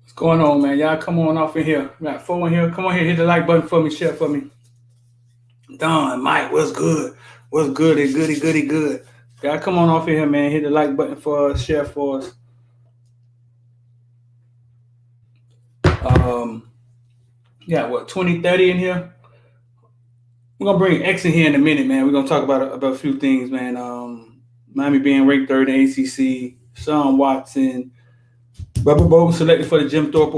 What's going on, man? Y'all come on off in here. We got 4 in here. Come on here, hit the like button for me, share for me. Don, Mike, what's good? What's goody, goody, goody, good? Y'all come on off in here, man. Hit the like button for us, share for us. Um, yeah, what, 20, 30 in here? We're gonna bring X in here in a minute, man. We're gonna talk about a few things, man. Miami being ranked third in the ACC, Deshaun Watson, Rubber Bowl selected for the Jim Thorpe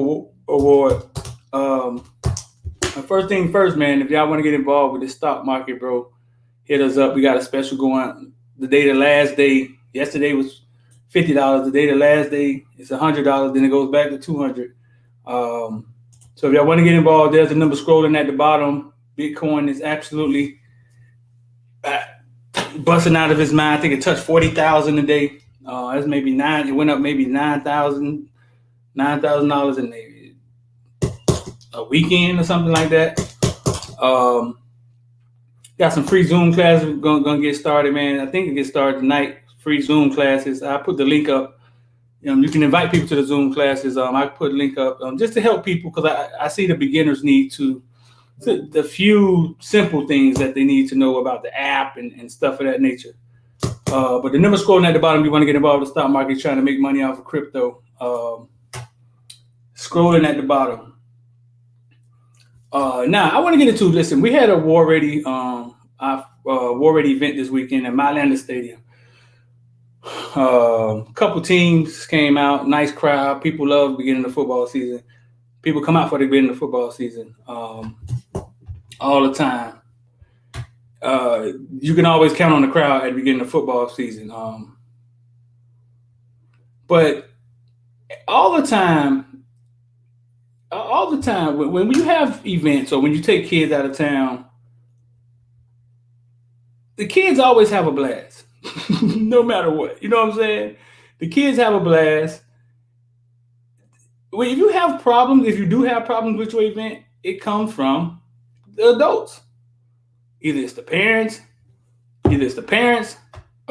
Award. Um, First thing first, man, if y'all want to get involved with the stock market, bro, hit us up. We got a special going. The last day, yesterday was $50. The day, the last day, it's $100. Then it goes back to $200. So if y'all want to get involved, there's a number scrolling at the bottom. Bitcoin is absolutely busting out of his mind. I think it touched 40,000 a day. That's maybe nine. It went up maybe $9,000 in a weekend or something like that. Got some free Zoom classes gonna get started, man. I think it gets started tonight. Free Zoom classes. I put the link up. You can invite people to the Zoom classes. I put a link up just to help people because I see the beginners need to the few simple things that they need to know about the app and stuff of that nature. But the number scrolling at the bottom, you want to get involved with the stock market, trying to make money off of crypto. Scrolling at the bottom. Now I want to get into. Listen, we had a War Ready event this weekend at Mylanda Stadium. Couple teams came out, nice crowd. People love beginning of football season. People come out for the beginning of football season all the time. You can always count on the crowd at the beginning of football season. But all the time when you have events or when you take kids out of town, the kids always have a blast, no matter what. You know what I'm saying? The kids have a blast. If you do have problems with your event, it comes from the adults. Either it's the parents, or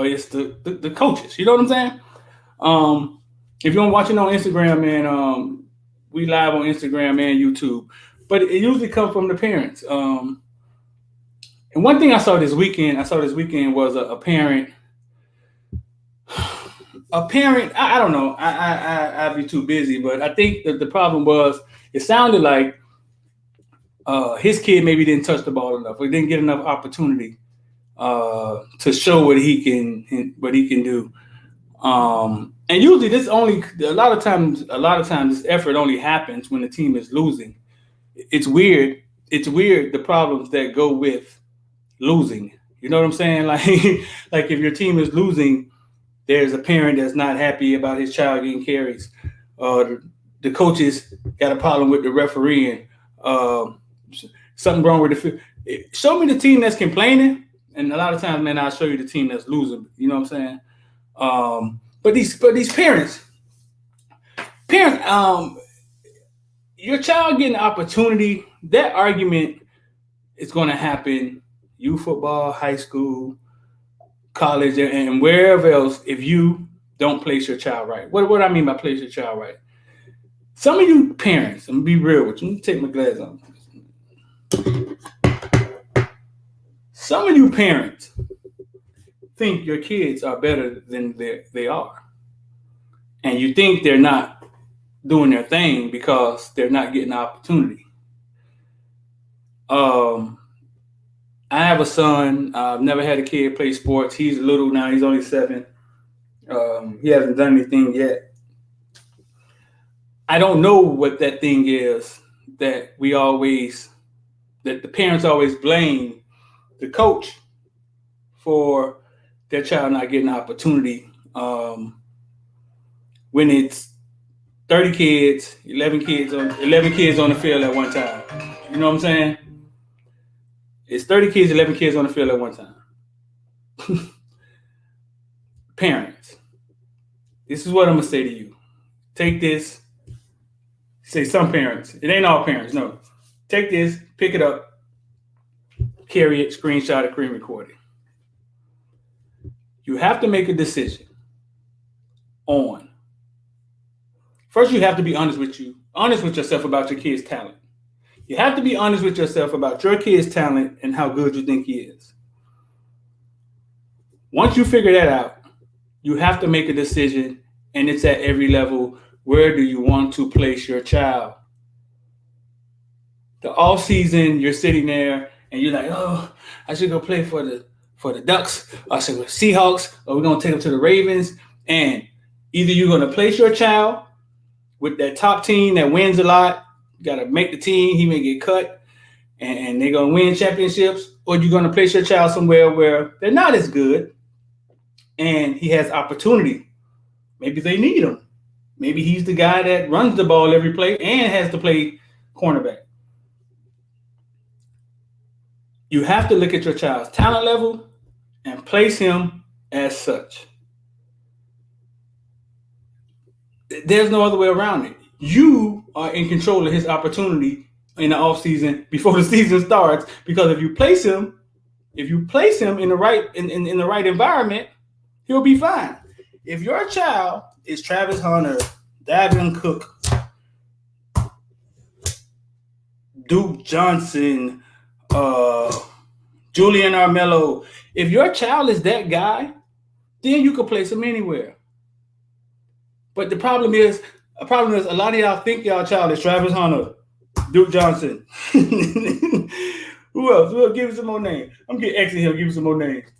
it's the coaches. You know what I'm saying? If you're watching on Instagram, man, we live on Instagram and YouTube, but it usually comes from the parents. And one thing I saw this weekend was a parent. I don't know. I'd be too busy, but I think that the problem was it sounded like his kid maybe didn't touch the ball enough. Or didn't get enough opportunity to show what he can do. And usually a lot of times this effort only happens when the team is losing. It's weird the problems that go with losing. You know what I'm saying? Like if your team is losing, there's a parent that's not happy about his child getting carries. The coaches got a problem with the refereeing. Something wrong with the field. Show me the team that's complaining, and a lot of times, man, I'll show you the team that's losing. You know what I'm saying? But these parents, your child getting an opportunity, that argument is going to happen. Youth football, high school, college, and wherever else. If you don't place your child right, what I mean by place your child right? Some of you parents, I'm gonna be real with you. Let me take my glasses off. Some of you parents think your kids are better than they are. And you think they're not doing their thing because they're not getting the opportunity. I have a son. I've never had a kid play sports. He's little now. He's only 7. He hasn't done anything yet. I don't know what that thing is that the parents always blame the coach for their child not getting an opportunity. When it's 30 kids, 11 kids on the field at one time. You know what I'm saying? It's 30 kids, 11 kids on the field at one time. Parents, this is what I'm going to say to you. Take this. Say some parents. It ain't all parents, no. Take this, pick it up, carry it, screenshot it, screen record it. You have to make a decision on First, you have to be honest with yourself about your kid's talent. You have to be honest with yourself about your kid's talent and how good you think he is. Once you figure that out, you have to make a decision, and it's at every level. Where do you want to place your child? The off season, you're sitting there and you're like, oh, I should go play for the Ducks, or I should go Seahawks, or we're gonna take them to the Ravens. And either you're gonna place your child with that top team that wins a lot, you gotta make the team, he may get cut, and they're gonna win championships, or you're gonna place your child somewhere where they're not as good and he has opportunity. Maybe they need him. Maybe he's the guy that runs the ball every play and has to play cornerback. You have to look at your child's talent level and place him as such. There's no other way around it. You are in control of his opportunity in the offseason before the season starts, because if you place him in the right environment, he'll be fine. If your child is Travis Hunter, Davin Cook, Duke Johnson, Julian Armello, if your child is that guy, then you can place him anywhere. But the problem is a lot of y'all think y'all child is Travis Hunter, Duke Johnson. Who else? Give me some more names. I'm gonna get X in here. Give me some more names.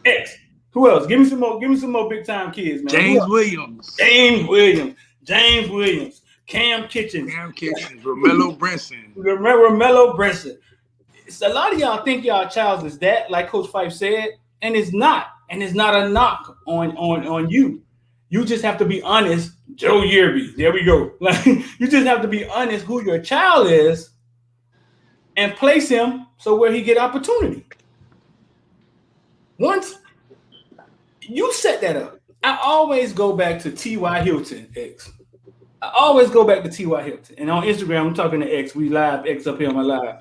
X. Who else? Give me some more big time kids, man. James Williams. Cam Kitchens. Romello Brinson. Romello Brinson. A lot of y'all think y'all child is that, like Coach Fife said, and it's not. And it's not a knock on you. You just have to be honest. Joe Yearby. There we go. Like, you just have to be honest who your child is and place him so where he get opportunity. Once you set that up, I always go back to T.Y. Hilton, X. I always go back to T.Y. Hilton. And on Instagram, I'm talking to X. We live, X up here on my live.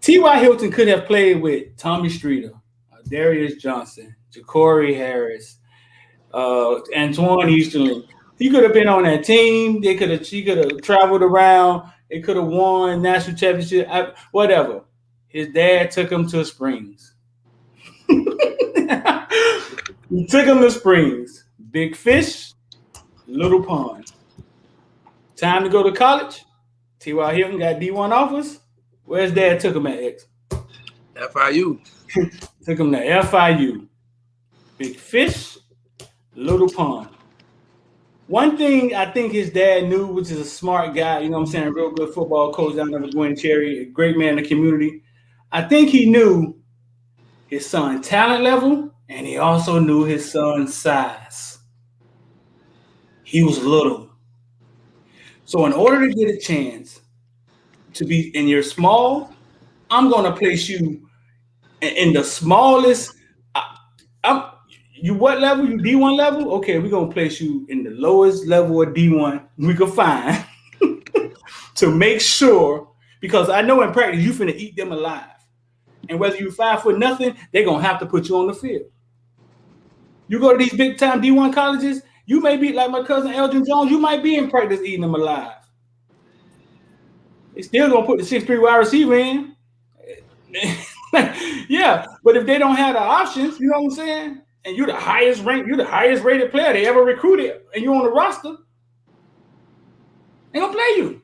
T.Y. Hilton could have played with Tommy Streeter, Darius Johnson, Ja'Cory Harris, Antoine Easterling. He could have been on that team. He could have traveled around. They could have won national championship, whatever. His dad took him to Springs. He took him to Springs. Big fish, little pond. Time to go to college. T.Y. Hilton got D1 offers. Where's dad took him at, X? FIU. Took him to FIU. Big fish, little pond. One thing I think his dad knew, which is a smart guy, you know what I'm saying, a real good football coach down there with Gwen Cherry, a great man in the community. I think he knew his son's talent level, and he also knew his son's size. He was little. So in order to get a chance to be in your small, I'm going to place you in the smallest. You what level? You D1 level? Okay, we're going to place you in the lowest level of D1 we can find to make sure, because I know in practice you finna eat them alive. And whether you 5 foot nothing, they're going to have to put you on the field. You go to these big time D1 colleges, you may be like my cousin Elgin Jones, you might be in practice eating them alive. They still going to put the 6'3" wide receiver in. Yeah, but if they don't have the options, you know what I'm saying? And you're the highest rated player they ever recruited, and you're on the roster, they gonna play you.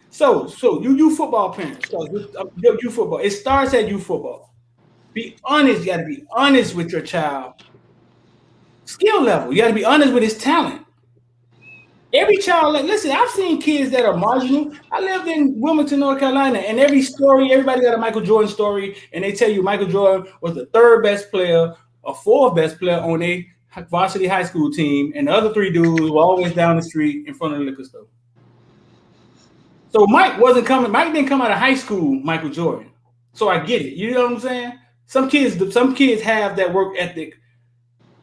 So you football parents, you football. It starts at you football. Be honest. You got to be honest with your child. Skill level. You got to be honest with his talent. Every child, listen, I've seen kids that are marginal. I lived in Wilmington, North Carolina, and everybody got a Michael Jordan story, and they tell you Michael Jordan was the third best player or fourth best player on a varsity high school team, and the other 3 dudes were always down the street in front of the liquor store. So Mike didn't come out of high school, Michael Jordan. So I get it. You know what I'm saying? Some kids have that work ethic.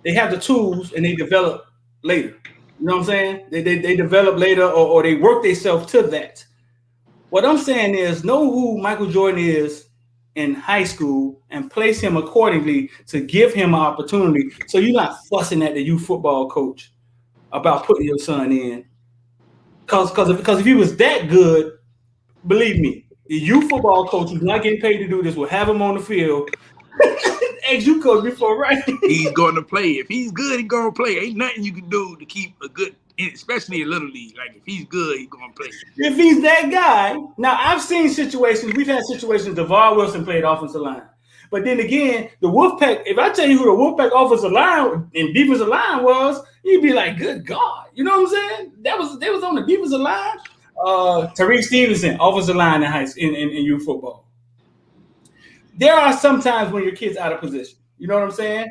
They have the tools and they develop later. You know what I'm saying? They develop later or they work themselves to that. What I'm saying is know who Michael Jordan is in high school and place him accordingly to give him an opportunity. So you're not fussing at the youth football coach about putting your son in. Because if he was that good, believe me, the youth football coach who's not getting paid to do this will have him on the field. As you coach before, right? He's going to play. If he's good, he's going to play. Ain't nothing you can do to keep a good, especially in Little League. Like, if he's good, he's going to play. If he's that guy. Now, I've seen situations, we've had situations, DeVar Wilson played offensive line. But then again, the Wolfpack, if I tell you who the Wolfpack offensive line and defensive line was, you'd be like, good God. You know what I'm saying? They was on the defensive line. Tariq Stevenson, offensive line in youth football. There are some times when your kid's out of position. You know what I'm saying?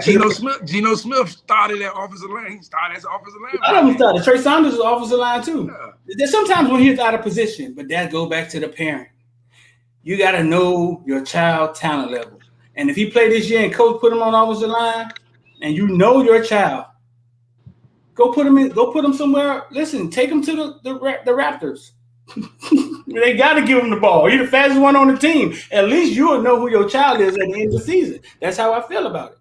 Geno Smith started at offensive line. He started as an offensive line. A lot of them started. Trey Saunders is offensive line too. Yeah. There's sometimes when he's out of position, but that go back to the parent. You got to know your child talent level. And if he played this year and coach put him on offensive line, and you know your child, go put him somewhere. Listen, take him to the Raptors. They got to give him the ball. He's the fastest one on the team. At least you'll know who your child is at the end of the season. That's how I feel about it.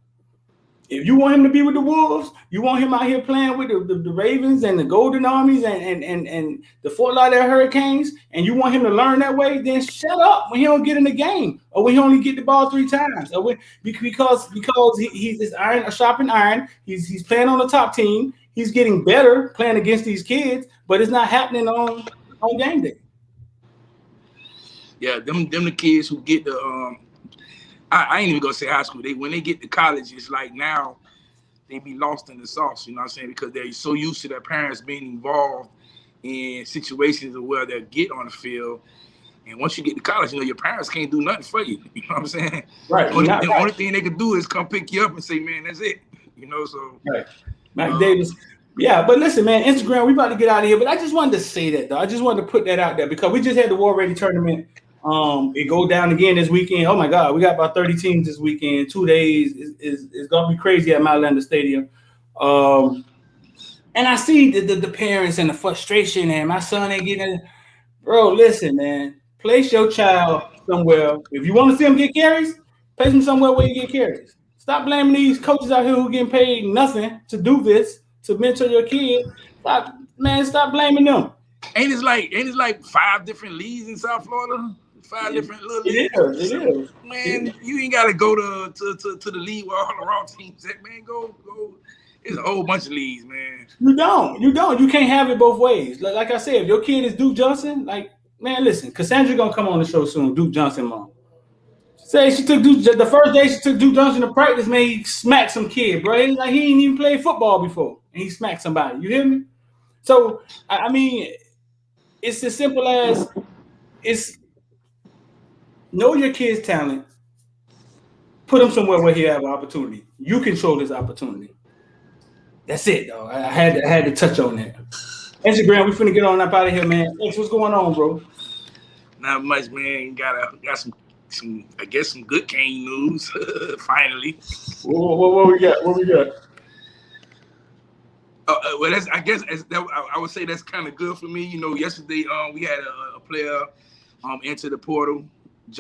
If you want him to be with the Wolves, you want him out here playing with the Ravens and the Golden Armies and the Fort Lauderdale Hurricanes, and you want him to learn that way, then shut up when he don't get in the game or when he only get the ball 3 times. Or because he's iron, a sharpened iron. He's playing on the top team. He's getting better playing against these kids, but it's not happening on game day. Yeah, them the kids who get the I ain't even gonna say high school. When they get to college, it's like now they be lost in the sauce. You know what I'm saying? Because they're so used to their parents being involved in situations where they get on the field. And once you get to college, your parents can't do nothing for you. You know what I'm saying? Right. The only thing they can do is come pick you up and say, "Man, that's it." So. Right. Mike Davis. Yeah, but listen, man, Instagram, we about to get out of here. But I just wanted to say that, though. I just wanted to put that out there because we just had the War Ready tournament. It go down again this weekend. Oh my God, we got about 30 teams this weekend. 2 days is gonna be crazy at Mount Stadium. And I see the parents and the frustration, and my son ain't getting it. Bro, listen, man, place your child somewhere. If you want to see him get carries, place him somewhere where you get carries. Stop blaming these coaches out here who getting paid nothing to do this, to mentor your kid. Stop blaming them. Ain't it like 5 different leagues in South Florida? 5 different little leagues. It is. Man, you ain't got to go to the league where all the raw teams at, man. Go. It's a whole bunch of leagues, man. You don't. You can't have it both ways. Like I said, if your kid is Duke Johnson, man, listen, Cassandra gonna come on the show soon. Duke Johnson mom. Say she took the first day she took Duke Johnson to practice, man, he smacked some kid, bro. He ain't even played football before, and he smacked somebody. You hear me? So I mean, it's as simple as know your kid's talent. Put him somewhere where he have an opportunity. You control his opportunity. That's it, though. I had to touch on that. Instagram, we finna get on up out of here, man. Thanks. What's going on, bro? Not much, man. Got some I guess some good Kane news. Finally. What we got? Well, I would say that's kind of good for me. Yesterday we had a player enter the portal.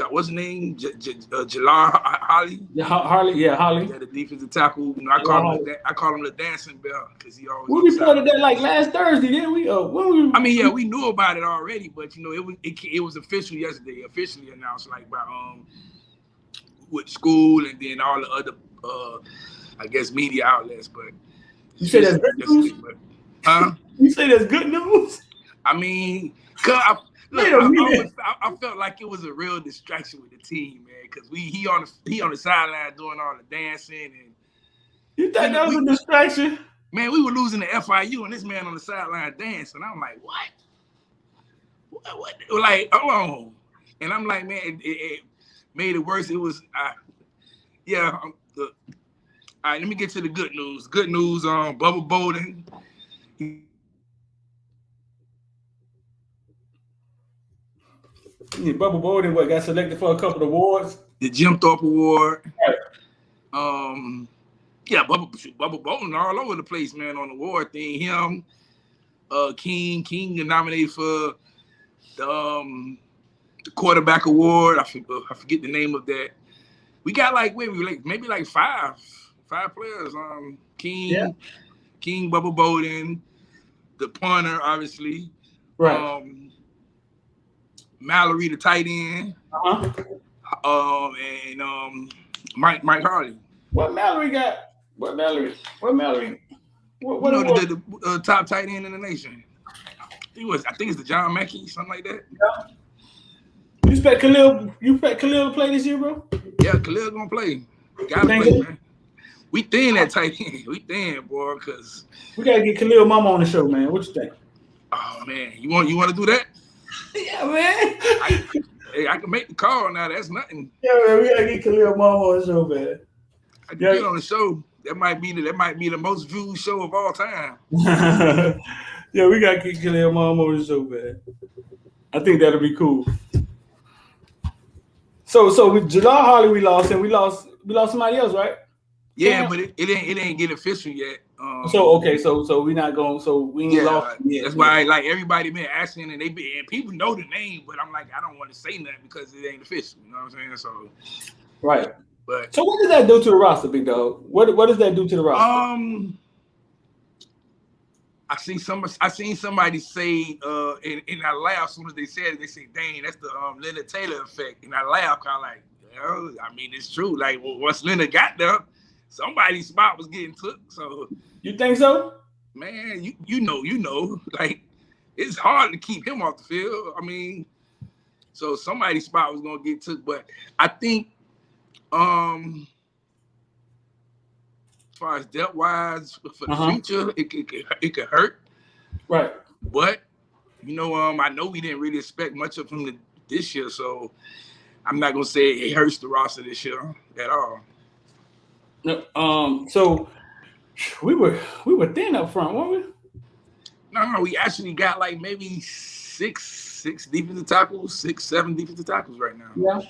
What's his name? Jalar Holly. Holly. Yeah, the defensive tackle. I call him the dancing bell because he always. We reported that like last Thursday, didn't we? We knew about it already, but it was official yesterday. Officially announced by with school and then all the other I guess media outlets. But you say that's good news? You say that's good news? I mean, I felt like it was a real distraction with the team, man, because he on the sideline doing all the dancing and. You thought that was a distraction? Man, we were losing to FIU and this man on the sideline dancing. I'm like, what? Like, hold on. And I'm like, man, it made it worse. It was, all right, let me get to the good news. Good news on Bubba Bolden. Bubba Bolden got selected for a couple of awards? The Jim Thorpe Award. Right. Bubba Bolden all over the place, man, on the award thing. Him, King nominated for the quarterback award. I forget the name of that. We got maybe five players. King, Bubba Bolden, the punter, obviously. Right. Mallory, the tight end. And Mike Harley. What Mallory got? What Mallory? What Mallory? What the top tight end in the nation. I think it's the John Mackey, something like that. Yeah. You expect Khalil to play this year, bro? Yeah, Khalil gonna play. Gotta play, man. We thin that tight end. We thin, boy, because we gotta get Khalil Mama on the show, man. What you think? Oh man, you want to do that? Yeah, man. I can make the call now. That's nothing. Yeah, man. We gotta get Khalil Mama on the show, man. I can get on the show. That might be the most viewed show of all time. Yeah, we gotta get Khalil Mama on the show, man. I think that'll be cool. So with Jalal Harley, we lost somebody else, right? Yeah, but it ain't get official yet. So we not going. So we ain't lost. Yeah, that's why like everybody been asking, and people know the name, but I'm like, I don't want to say nothing because it ain't official. You know what I'm saying? So right. But so what does that do to the roster, big dog? What does that do to the roster? I seen somebody say, and I laughed as soon as they said it. They say, "Dang, that's the Leonard Taylor effect." And I laughed, kind of like, I mean, it's true. Like once Leonard got there, somebody's spot was getting took. So you think so? Man, you know, like it's hard to keep him off the field. I mean, so somebody's spot was gonna get took, but I think, as far as depth wise for the future, it could hurt. Right. But I know we didn't really expect much of him this year, so I'm not gonna say it hurts the roster this year at all. No, so we were thin up front, weren't we? No, we actually got like maybe six defensive tackles, 7 defensive tackles right now. Yeah.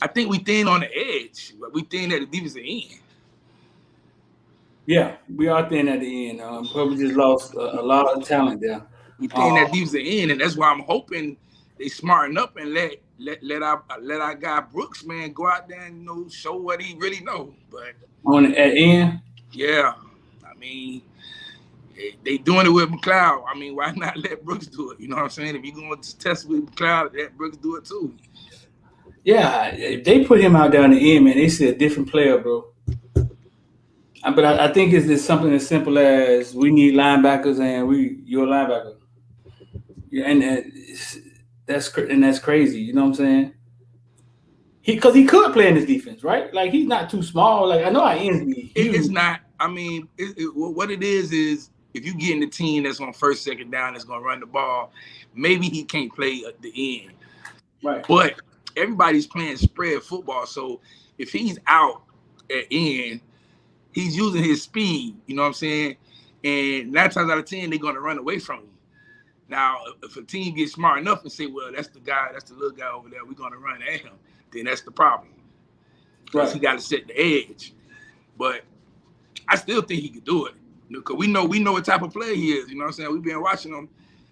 I think we thin on the edge, but we thin at the defensive end. Yeah, we are thin at the end. Probably just lost a lot of talent there. We thin at defensive end, and that's why I'm hoping they smarten up and let our guy Brooks, man, go out there and show what he really know. But on at end, yeah, I mean they doing it with McLeod. I mean, why not let Brooks do it? You know what I'm saying? If you're going to test with McLeod, let Brooks do it too. Yeah, if they put him out there in the end, man, they see a different player, bro. But I think it's just something as simple as we need linebackers and you're a linebacker. Yeah, and that's crazy. You know what I'm saying? Because he could play in this defense, right? Like he's not too small. Like I know our ends be huge. It's not. I mean, what it is if you get in the team that's on first, second down, that's gonna run the ball, maybe he can't play at the end. Right. But everybody's playing spread football, so if he's out at end, he's using his speed. You know what I'm saying? And 9 times out of 10, they're gonna run away from him. Now, if a team gets smart enough and say, well, that's the little guy over there, we're gonna run at him, then that's the problem. Because he got to set the edge. But I still think he could do it. Because we know what type of player he is. You know what I'm saying? We've been watching him,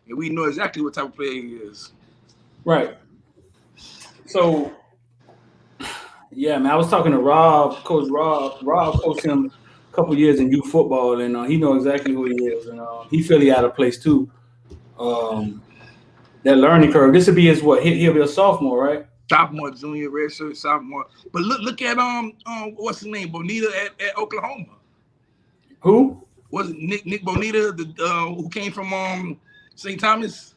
and we know exactly what type of player he is. Right. So, yeah, man, I was talking to Coach Rob. Rob coached him a couple years in youth football, and he knows exactly who he is. And he feel he out of place, too. That learning curve. This would be his what? He'll be a sophomore, right? Sophomore, junior, redshirt, sophomore. But look at what's his name? Bonita at Oklahoma. Who? Was it Nick Bonita, who came from St. Thomas?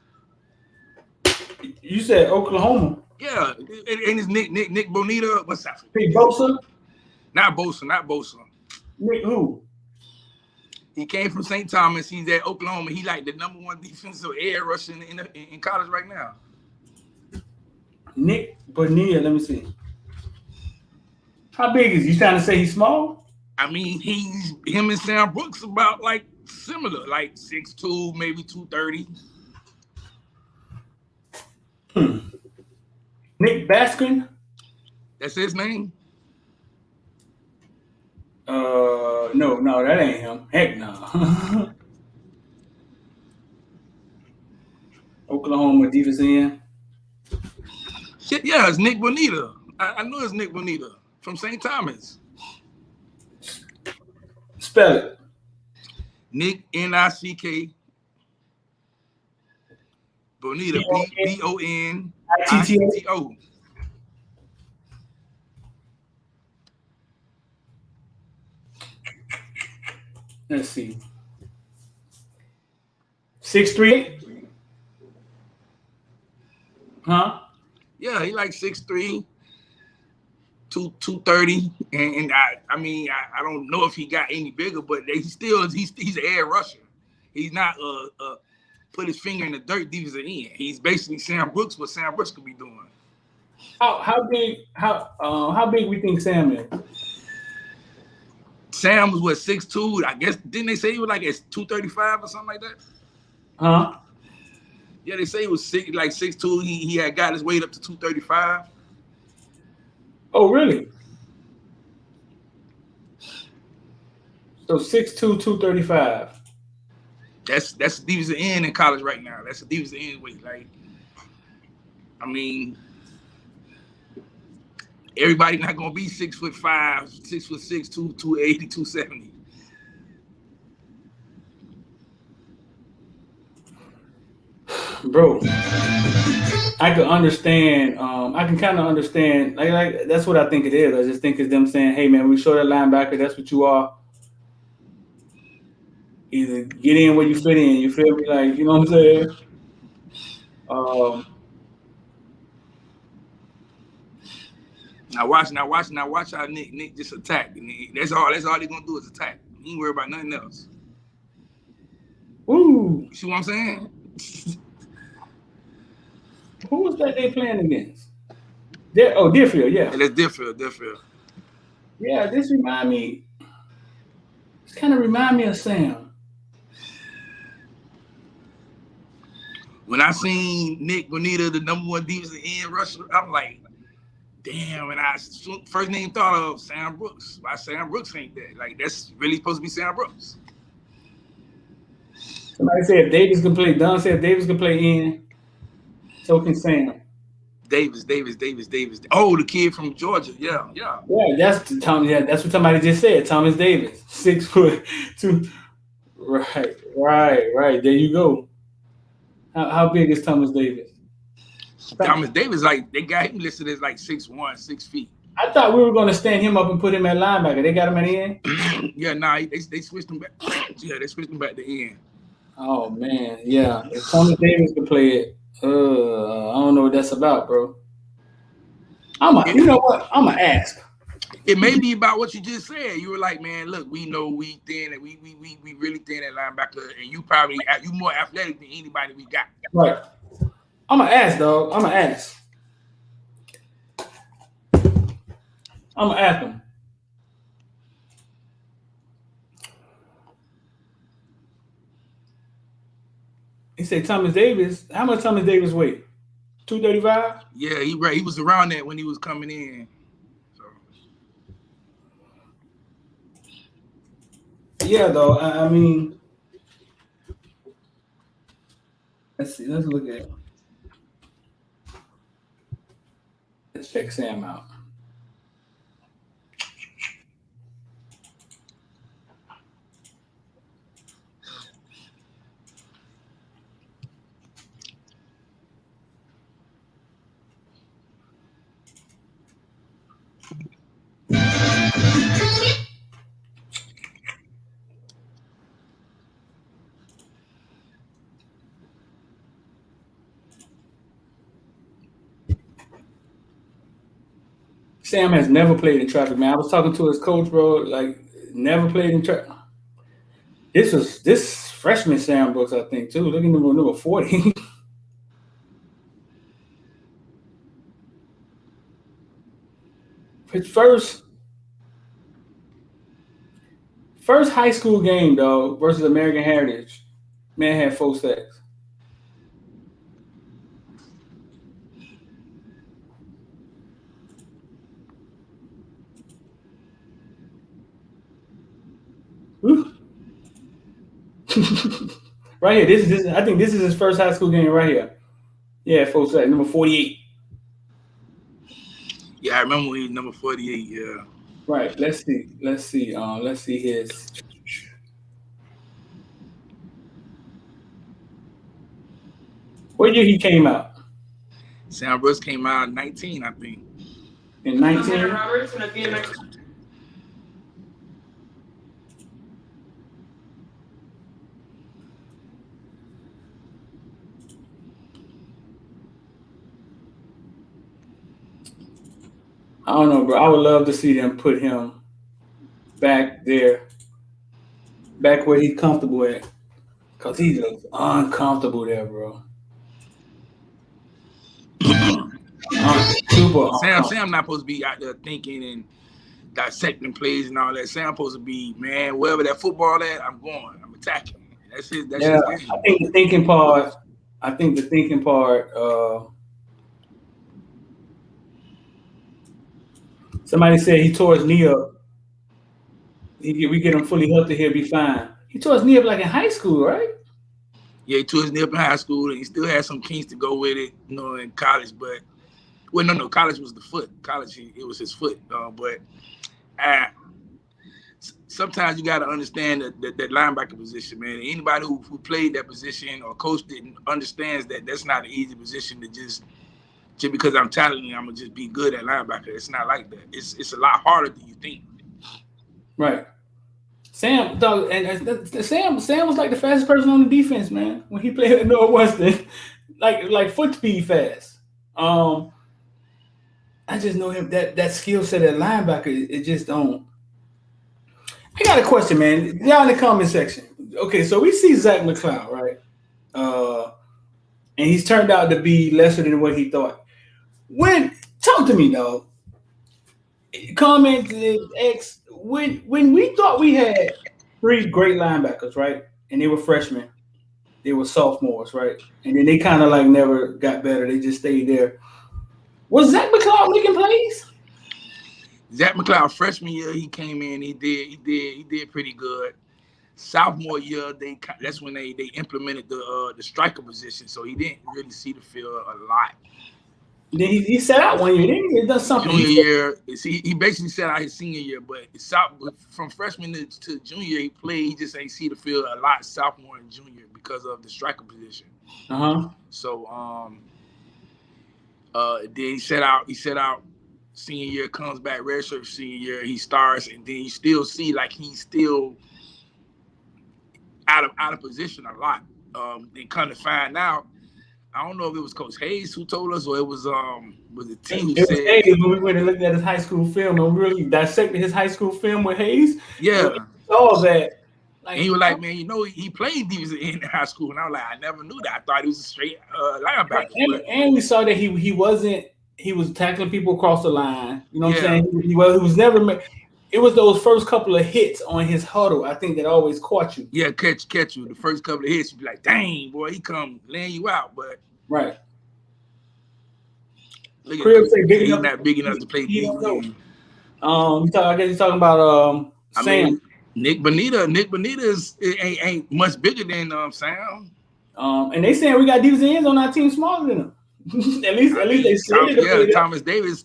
You said Oklahoma. Yeah, and it's Nick Bonita. What's that? Hey, Bosa? Not Bosa. Nick who? He came from St. Thomas. He's at Oklahoma. He like the #1 defensive air rusher in college right now. Nick Bonita, let me see. How big is he? You trying to say he's small? I mean, him and Sam Brooks about like similar, like 6'2", maybe 230. Nick Baskin? That's his name? No, that ain't him. Heck no. Oklahoma defense end. Shit, yeah, it's Nick Bonita. I know it's Nick Bonita from St. Thomas. Spell it. Nick Nick Bonita Bonitto. Let's see. 6'3". Huh? Yeah, he like 6'3", 230, and I mean I don't know if he got any bigger, but he's an air rusher. He's not put his finger in the dirt defensive end. He's basically Sam Brooks, what Sam Brooks could be doing. How big we think Sam is? Sam was what 6'2". I guess didn't they say he was like at 235 or something like that? Huh? Yeah, they say he was 6'2". He had got his weight up to 235. Oh, really? So 6'2", 235. That's the defensive end in college right now. That's the defensive end weight. Like, I mean, everybody not gonna be 6'5", 6'6", 280, 270. Bro, I can understand. I can kind of understand. Like that's what I think it is. I just think it's them saying, "Hey, man, we show that linebacker. That's what you are. Either get in where you fit in. You feel me? Like, you know what I'm saying?" Now watch how Nick just attack. That's all they're gonna do is attack. He ain't worry about nothing else. Woo! You see what I'm saying? Who was that they playing against? Deerfield, yeah. And that's Deerfield. Yeah, this remind me. This kind of remind me of Sam. When I seen Nick Bonita, the #1 defensive end rusher, I'm like, damn. And I first name thought of Sam Brooks. Why Sam Brooks ain't that? Like, that's really supposed to be Sam Brooks. Somebody said if Davis can play. Don said if Davis can play in, so can Sam. Davis. Oh, the kid from Georgia. Yeah. Yeah, that's Tom. Yeah, that's what somebody just said. Thomas Davis, 6'2". Right. There you go. How big is Thomas Davis? Thomas Davis, like they got him listed as like 6'1", 6 feet. I thought we were going to stand him up and put him at linebacker. They got him at the end? Yeah, nah, they switched him back. Yeah, they switched him back to end. Oh, man. Yeah. If Thomas Davis could play it, I don't know what that's about, bro. You know what? I'm going to ask. It may be about what you just said. You were like, man, look, we know we thin and we really thin at linebacker, and you more athletic than anybody we got. Right. I'm going to ask, dog. I'm going to ask. I'm going to ask him. He said Thomas Davis. How much Thomas Davis weigh? 235? Yeah, he was around that when he was coming in. So. Yeah, though. I mean, let's see. Let's look at it. Let's check Sam out. Sam has never played in traffic, man. I was talking to his coach, bro. Like, never played in traffic. This freshman Sam Brooks, I think, too. Look at number 40. His first high school game, though, versus American Heritage, man had 4 sacks. Right here. This I think this is his first high school game right here. Yeah, 4 sacks. Number 48. Yeah, I remember when he was number 48. Yeah. Right. Let's see. Let's see his. What year he came out? Sam Brooks came out in 19, I think. In 19. I don't know, bro. I would love to see them put him back there, back where he's comfortable at, cause he looks uncomfortable there, bro. Super uncomfortable. Sam not supposed to be out there thinking and dissecting plays and all that. Sam supposed to be, man, wherever that football at, I'm going. I'm attacking. That's his game. I think the thinking part. Somebody said he tore his knee up. We get him fully healthy, he'll be fine. He tore his knee up like in high school, right? Yeah, he tore his knee up in high school, and he still had some kinks to go with it, in college. But no, college was the foot. College, it was his foot. But sometimes you got to understand that linebacker position, man. Anybody who played that position or coached it understands that that's not an easy position to just because I'm talented, I'm gonna just be good at linebacker. It's not like that. It's a lot harder than you think. Right. Sam, dog, and Sam was like the fastest person on the defense, man. When he played at Northwestern, like foot speed fast. I just know him that skill set at linebacker. It just don't. I got a question, man. Down in the comment section. Okay, so we see Zach McCloud, right? And he's turned out to be lesser than what he thought. Talk to me, dog. Comment X. When we thought we had 3 great linebackers, right? And they were freshmen, they were sophomores, right? And then they kind of like never got better. They just stayed there. Was Zach McCloud making plays? Zach McCloud freshman year, he came in. He did pretty good. Sophomore year, that's when they implemented the striker position, so he didn't really see the field a lot. Then he sat out 1 year. Then he done something. Junior year, he basically sat out his senior year, but from freshman to junior year, he played. He just ain't see the field a lot sophomore and junior because of the striker position. So then he sat out. Senior year, comes back redshirt senior year. He starts, and then you still see like he's still out of position a lot. They come to find out. I don't know if it was Coach Hayes who told us, or it was the team who said. Hayes when we went and looked at his high school film and really dissected his high school film with Hayes. Yeah, all that. And he was like, man, he played defensive end in high school, and I was like, I never knew that. I thought he was a straight linebacker. And we saw that he wasn't. He was tackling people across the line. You know what I'm saying? He was never. It was those first couple of hits on his huddle, I think, that always caught you. Yeah, catch you. The first couple of hits, you'd be like, dang, boy, he come laying you out. But right. Look at him. He's not big enough to play big game. I guess you're talking about Sam. Nick Bonita ain't much bigger than Sam. And they saying we got defensive ends on our team smaller than him. at least they say Thomas Davis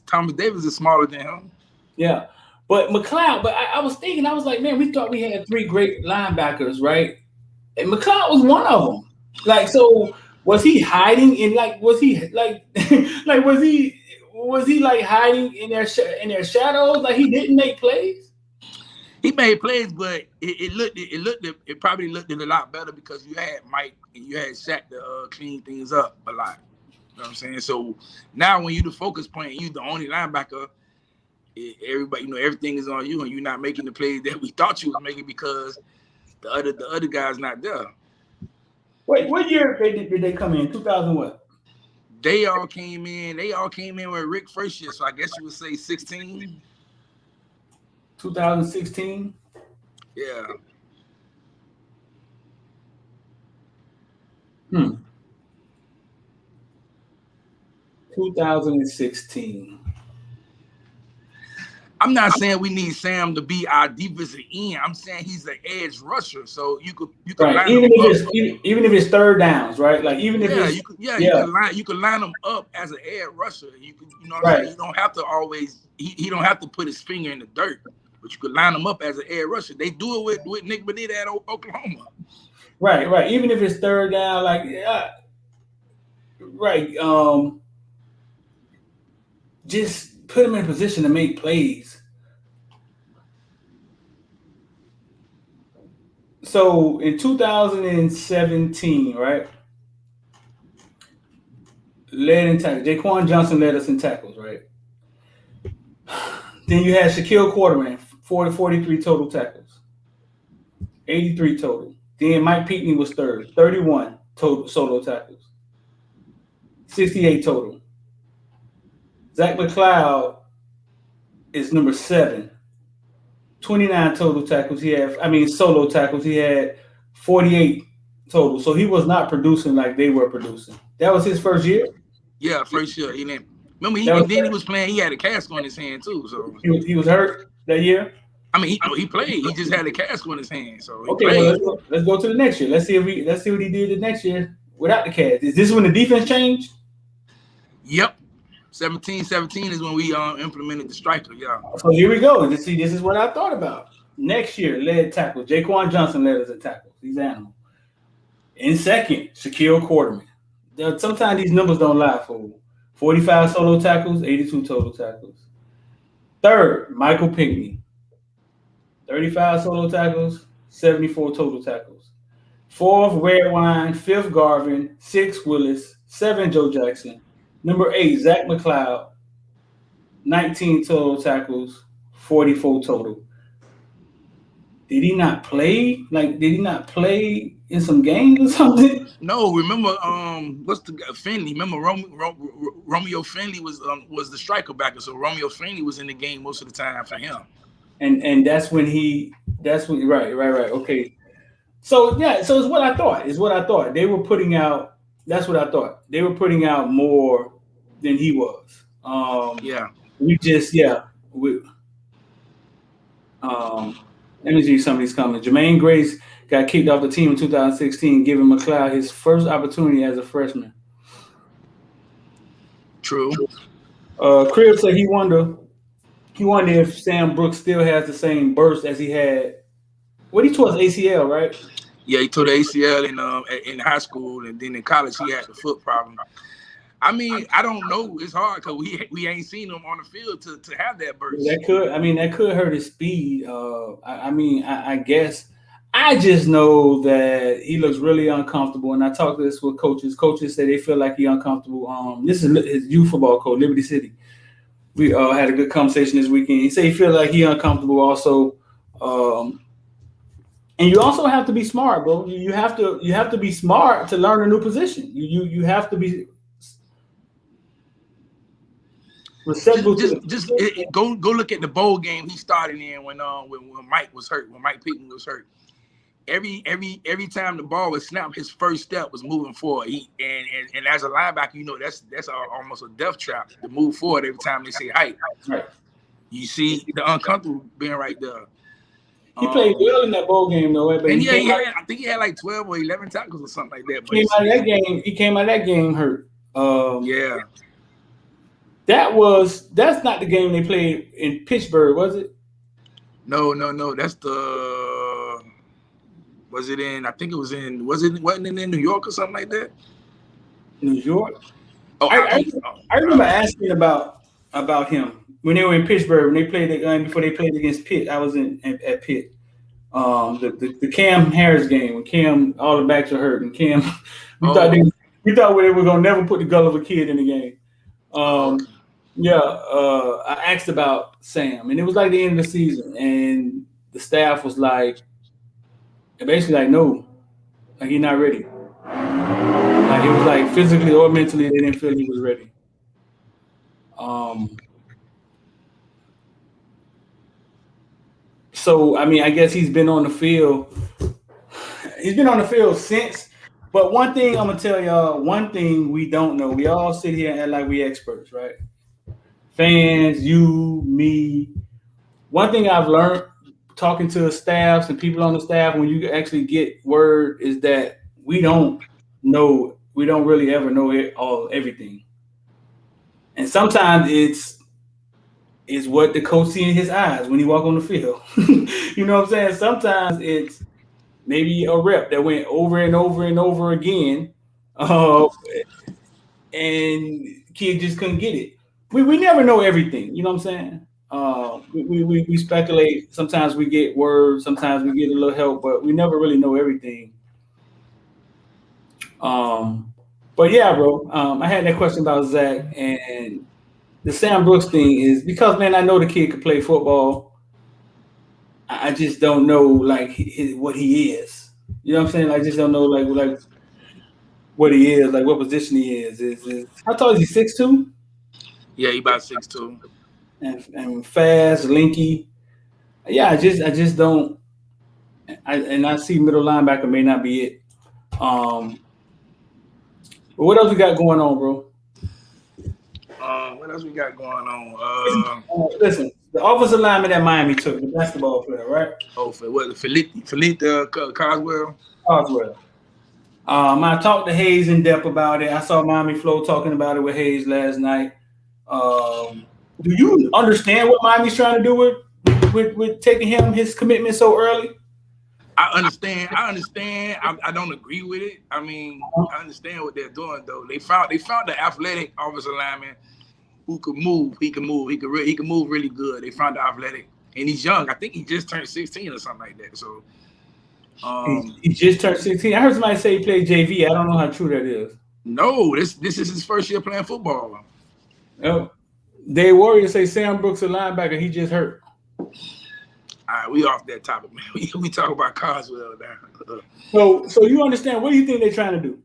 is smaller than him. Yeah. But McCloud, I was thinking, I was like, man, we thought we had 3 great linebackers, right? And McCloud was one of them. Like, so was he hiding in was he like hiding in their shadows? Like he didn't make plays? He made plays, but it probably looked a lot better because you had Mike and you had Shaq to clean things up a lot. You know what I'm saying? So now when you the focus point, you the only linebacker. Everybody, everything is on you, and you're not making the plays that we thought you was making because the other guy's not there. Wait, what year did they come in? 2000 what? They all came in with Rick first year, so I guess you would say 16. 2016. Yeah. 2016. I'm not saying we need Sam to be our defensive end. I'm saying he's an edge rusher, so you could right. line even him if up. Even if it's third downs, right? Like even if you can line him up as an edge rusher. You know what I'm saying? You don't have to always he don't have to put his finger in the dirt, but you could line him up as an edge rusher. They do it with Nick Bonita at Oklahoma. Right. Even if it's third down, like right. Just put him in a position to make plays. So in 2017, right, led in tackles. Jaquan Johnson led us in tackles, right? Then you had Shaquille Quarterman, 43 total tackles, 83 total. Then Mike Peetney was third, 31 total solo tackles, 68 total. Zach McLeod is number 7, 29 total tackles. Solo tackles. He had 48 total. So he was not producing like they were producing. That was his first year. Yeah, first year. And then remember That was, and then he was playing. He had a cast on his hand too. So he was hurt that year. I mean, he played. He just had a cast on his hand, so he Okay, well played. let's go to the next year. Let's see what he did the next year without the cast. Is this when the defense changed? Yep. 17 is when we implemented the striker. Yeah. So here we go. This is what I thought about. Next year, led tackle. Jaquan Johnson led us in tackles. He's animal. In second, Shaquille Quarterman. Sometimes these numbers don't lie, fool. 45 solo tackles, 82 total tackles. Third, Michael Pinkney. 35 solo tackles, 74 total tackles. Fourth, Red Wine. Fifth, Garvin. Sixth, Willis. 7, Joe Jackson. Number 8, Zach McLeod. 19 total tackles, 44 total. Did he not play? Did he not play in some games or something? No, remember, what's the guy? Finley? Remember, Romeo Finley was the striker backer, so Romeo Finley was in the game most of the time for him. And that's when right. Okay. So yeah, so it's what I thought. They were putting out. That's what I thought. They were putting out more than he was. Yeah. Let me see some of these comments. Jermaine Grace got kicked off the team in 2016, giving McLeod his first opportunity as a freshman. True. Crib said he wondered if Sam Brooks still has the same burst as he had. What he tore his ACL, right? Yeah, he tore the ACL in high school, and then in college he had the foot problem. I mean, I don't know. It's hard because we ain't seen him on the field to have that burst. That could hurt his speed. I guess I just know that he looks really uncomfortable. And I talked to this with coaches. Coaches say they feel like he's uncomfortable. This is his youth football coach, Liberty City. We had a good conversation this weekend. He said he feels like he's uncomfortable also. And you also have to be smart, bro. You have to be smart to learn a new position. You have to be just go look at the bowl game he started in when Mike was hurt, when Mike Pinkney was hurt. Every time the ball was snapped, his first step was moving forward. And as a linebacker, that's almost a death trap to move forward every time they say height. Right. You see the uncomfortable being right there. He played well in that bowl game, though. But I think he had like 12 or 11 tackles or something like that. But he came out of that game hurt. Yeah. That's not the game they played in Pittsburgh, was it? No. That's the. Was it in? I think it was in. Wasn't it in New York or something like that? New York. Oh, I remember asking about him when they were in Pittsburgh when they played before they played against Pitt. I was at Pitt. The Cam Harris game when Cam all the backs were hurt and Cam we thought they were gonna never put the Gulliver kid in the game. I asked about Sam, and it was like the end of the season, and the staff was basically like, no, like he's not ready. Like it was like physically or mentally, they didn't feel he was ready. So I guess he's been on the field. He's been on the field since. But one thing I'm gonna tell y'all, one thing we don't know. We all sit here and act like we experts, right? Fans, you, me. One thing I've learned talking to staffs and people on the staff when you actually get word is that we don't really ever know everything. And sometimes it's what the coach sees in his eyes when he walk on the field. You know what I'm saying? Sometimes it's maybe a rep that went over and over and over again. and kid just couldn't get it. We never know everything, you know what I'm saying? We speculate. Sometimes we get words, sometimes we get a little help, but we never really know everything. Um, but yeah, bro, I had that question about Zach, and the Sam Brooks thing is because, man, I know the kid could play football. I just don't know like what he is. You know what I'm saying? I just don't know like what he is, like what position he is how tall is he? 6'2"? Yeah, he about 6'2". And fast, linky. Yeah, I just don't. I see middle linebacker may not be it. Um, but what else we got going on, bro? What else we got going on? Listen, the offensive lineman that Miami took, the basketball player, right? For what? Philippe Coswell. Oswell. I talked to Hayes in depth about it. I saw Miami Flo talking about it with Hayes last night. Do you understand what Miami's trying to do with taking him his commitment so early? I understand. I don't agree with it. I mean, I understand what they're doing though. They found the athletic offensive lineman who could move. He can move. He can move really good. They found the athletic, and he's young. I think he just turned 16 or something like that. So, he just turned 16. I heard somebody say he played JV. I don't know how true that is. no, this is his first year playing football. Oh, Dave Warriors say Sam Brooks a linebacker. He just hurt. All right, we off that topic, man. We talk about Coswell now. So you understand? What do you think they're trying to do?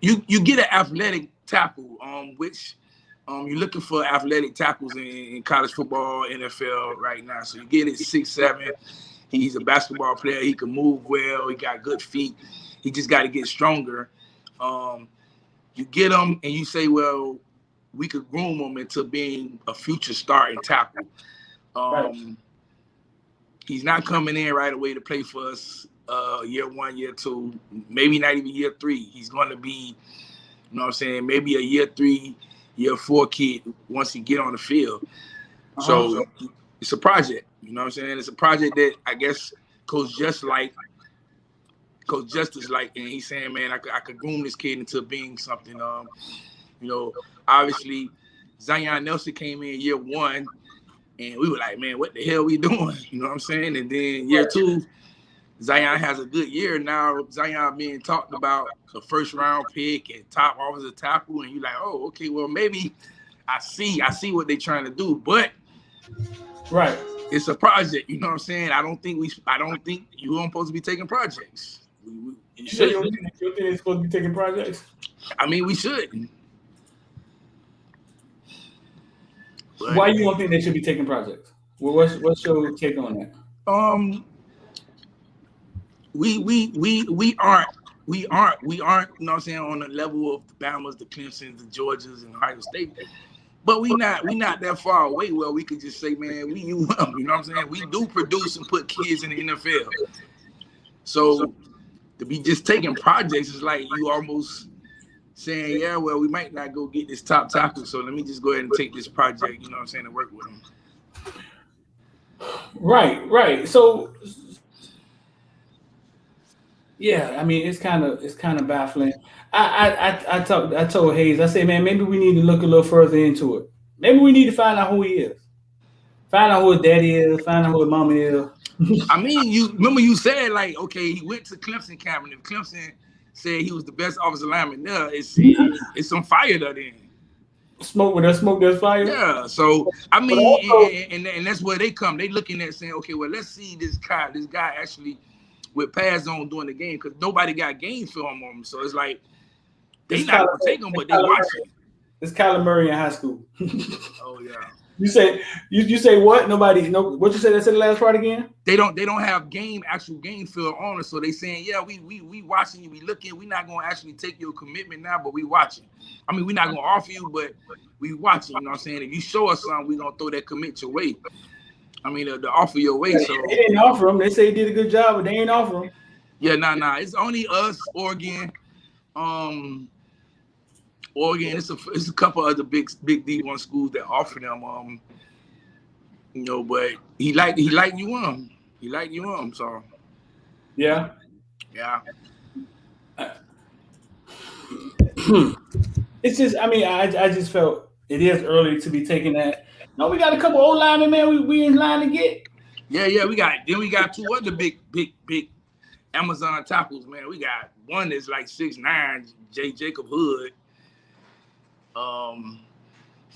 You get an athletic tackle, which you're looking for athletic tackles in college football, NFL right now. So you get it 6'7". He's a basketball player. He can move well. He got good feet. He just got to get stronger. You get him and you say, well, we could groom him into being a future starting tackle. Right. He's not coming in right away to play for us year 1, year 2, maybe not even year 3. He's going to be, you know what I'm saying, maybe a year 3, year 4 kid once he get on the field. So it's a project, you know what I'm saying? It's a project that I guess Coach Justice like, and he's saying, man, I could groom this kid into being something. Obviously Zion Nelson came in year 1. And we were like, man, what the hell we doing? You know what I'm saying? And then year 2, Zion has a good year. Now Zion being talked about the first round pick and top offensive tackle. And you're like, oh, okay, well, maybe I see what they're trying to do. But right, it's a project. You know what I'm saying? I don't think you aren't supposed to be taking projects. You think they're supposed to be taking projects? I mean, we should. But why you don't think they should be taking projects? Well, what's your take on that? We aren't, you know what I'm saying, on the level of the Bamas, the Clemsons, the Georgias, and Ohio State. But we not that far away where we could just say, man, you know what I'm saying? We do produce and put kids in the NFL. So to be just taking projects is like you almost saying, yeah, well, we might not go get this top tackle, so let me just go ahead and take this project, you know what I'm saying, and work with them. Right. So yeah, I mean, it's kind of baffling. I told Hayes, I said, man, maybe we need to look a little further into it. Maybe we need to find out who he is, find out who his daddy is, find out who his mama is. I mean, you remember you said like, okay, he went to Clemson camp, and if Clemson said he was the best offensive lineman there, it's some fire there then. Smoke with that smoke, there's fire. Yeah, so I mean, also, and that's where they come. They looking at saying, okay, well, let's see this guy actually with pads on during the game, because nobody got game film on him. So it's like they not gonna take him, but they watching. It's Kyler Murray in high school. Oh yeah. You say what? Nobody. No. What you said? That's the last part again. They don't have actual game film on it. So they saying, yeah, we watching you, we looking. We not gonna actually take your commitment now, but we watching. I mean, we not gonna offer you, but we watching. You know what I'm saying? If you show us something, we gonna throw that commit your way. I mean, the offer your way. So they didn't offer him. They say he did a good job, but they ain't offer him. Yeah, nah. It's only us, Oregon. Oregon. It's a couple other big D1 schools that offer them. But he liked you on. He liked you on. So yeah. It's just, I mean, I just felt it is early to be taking that. No, we got a couple old linemen, man. We in line to get. Yeah. We got two other big Amazon tackles, man. We got one that's like 6'9", Jacob Hood.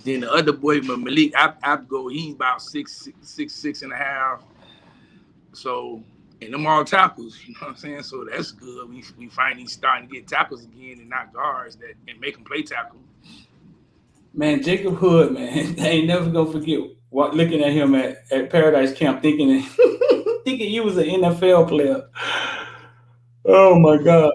Then the other boy, Malik Abgo, he's about six and a half. So, and them all tackles, you know what I'm saying? So that's good. We finally starting to get tackles again and not guards that and make them play tackle. Man, Jacob Hood, man, I ain't never gonna forget looking at him at Paradise Camp, thinking thinking he was an NFL player. Oh my God.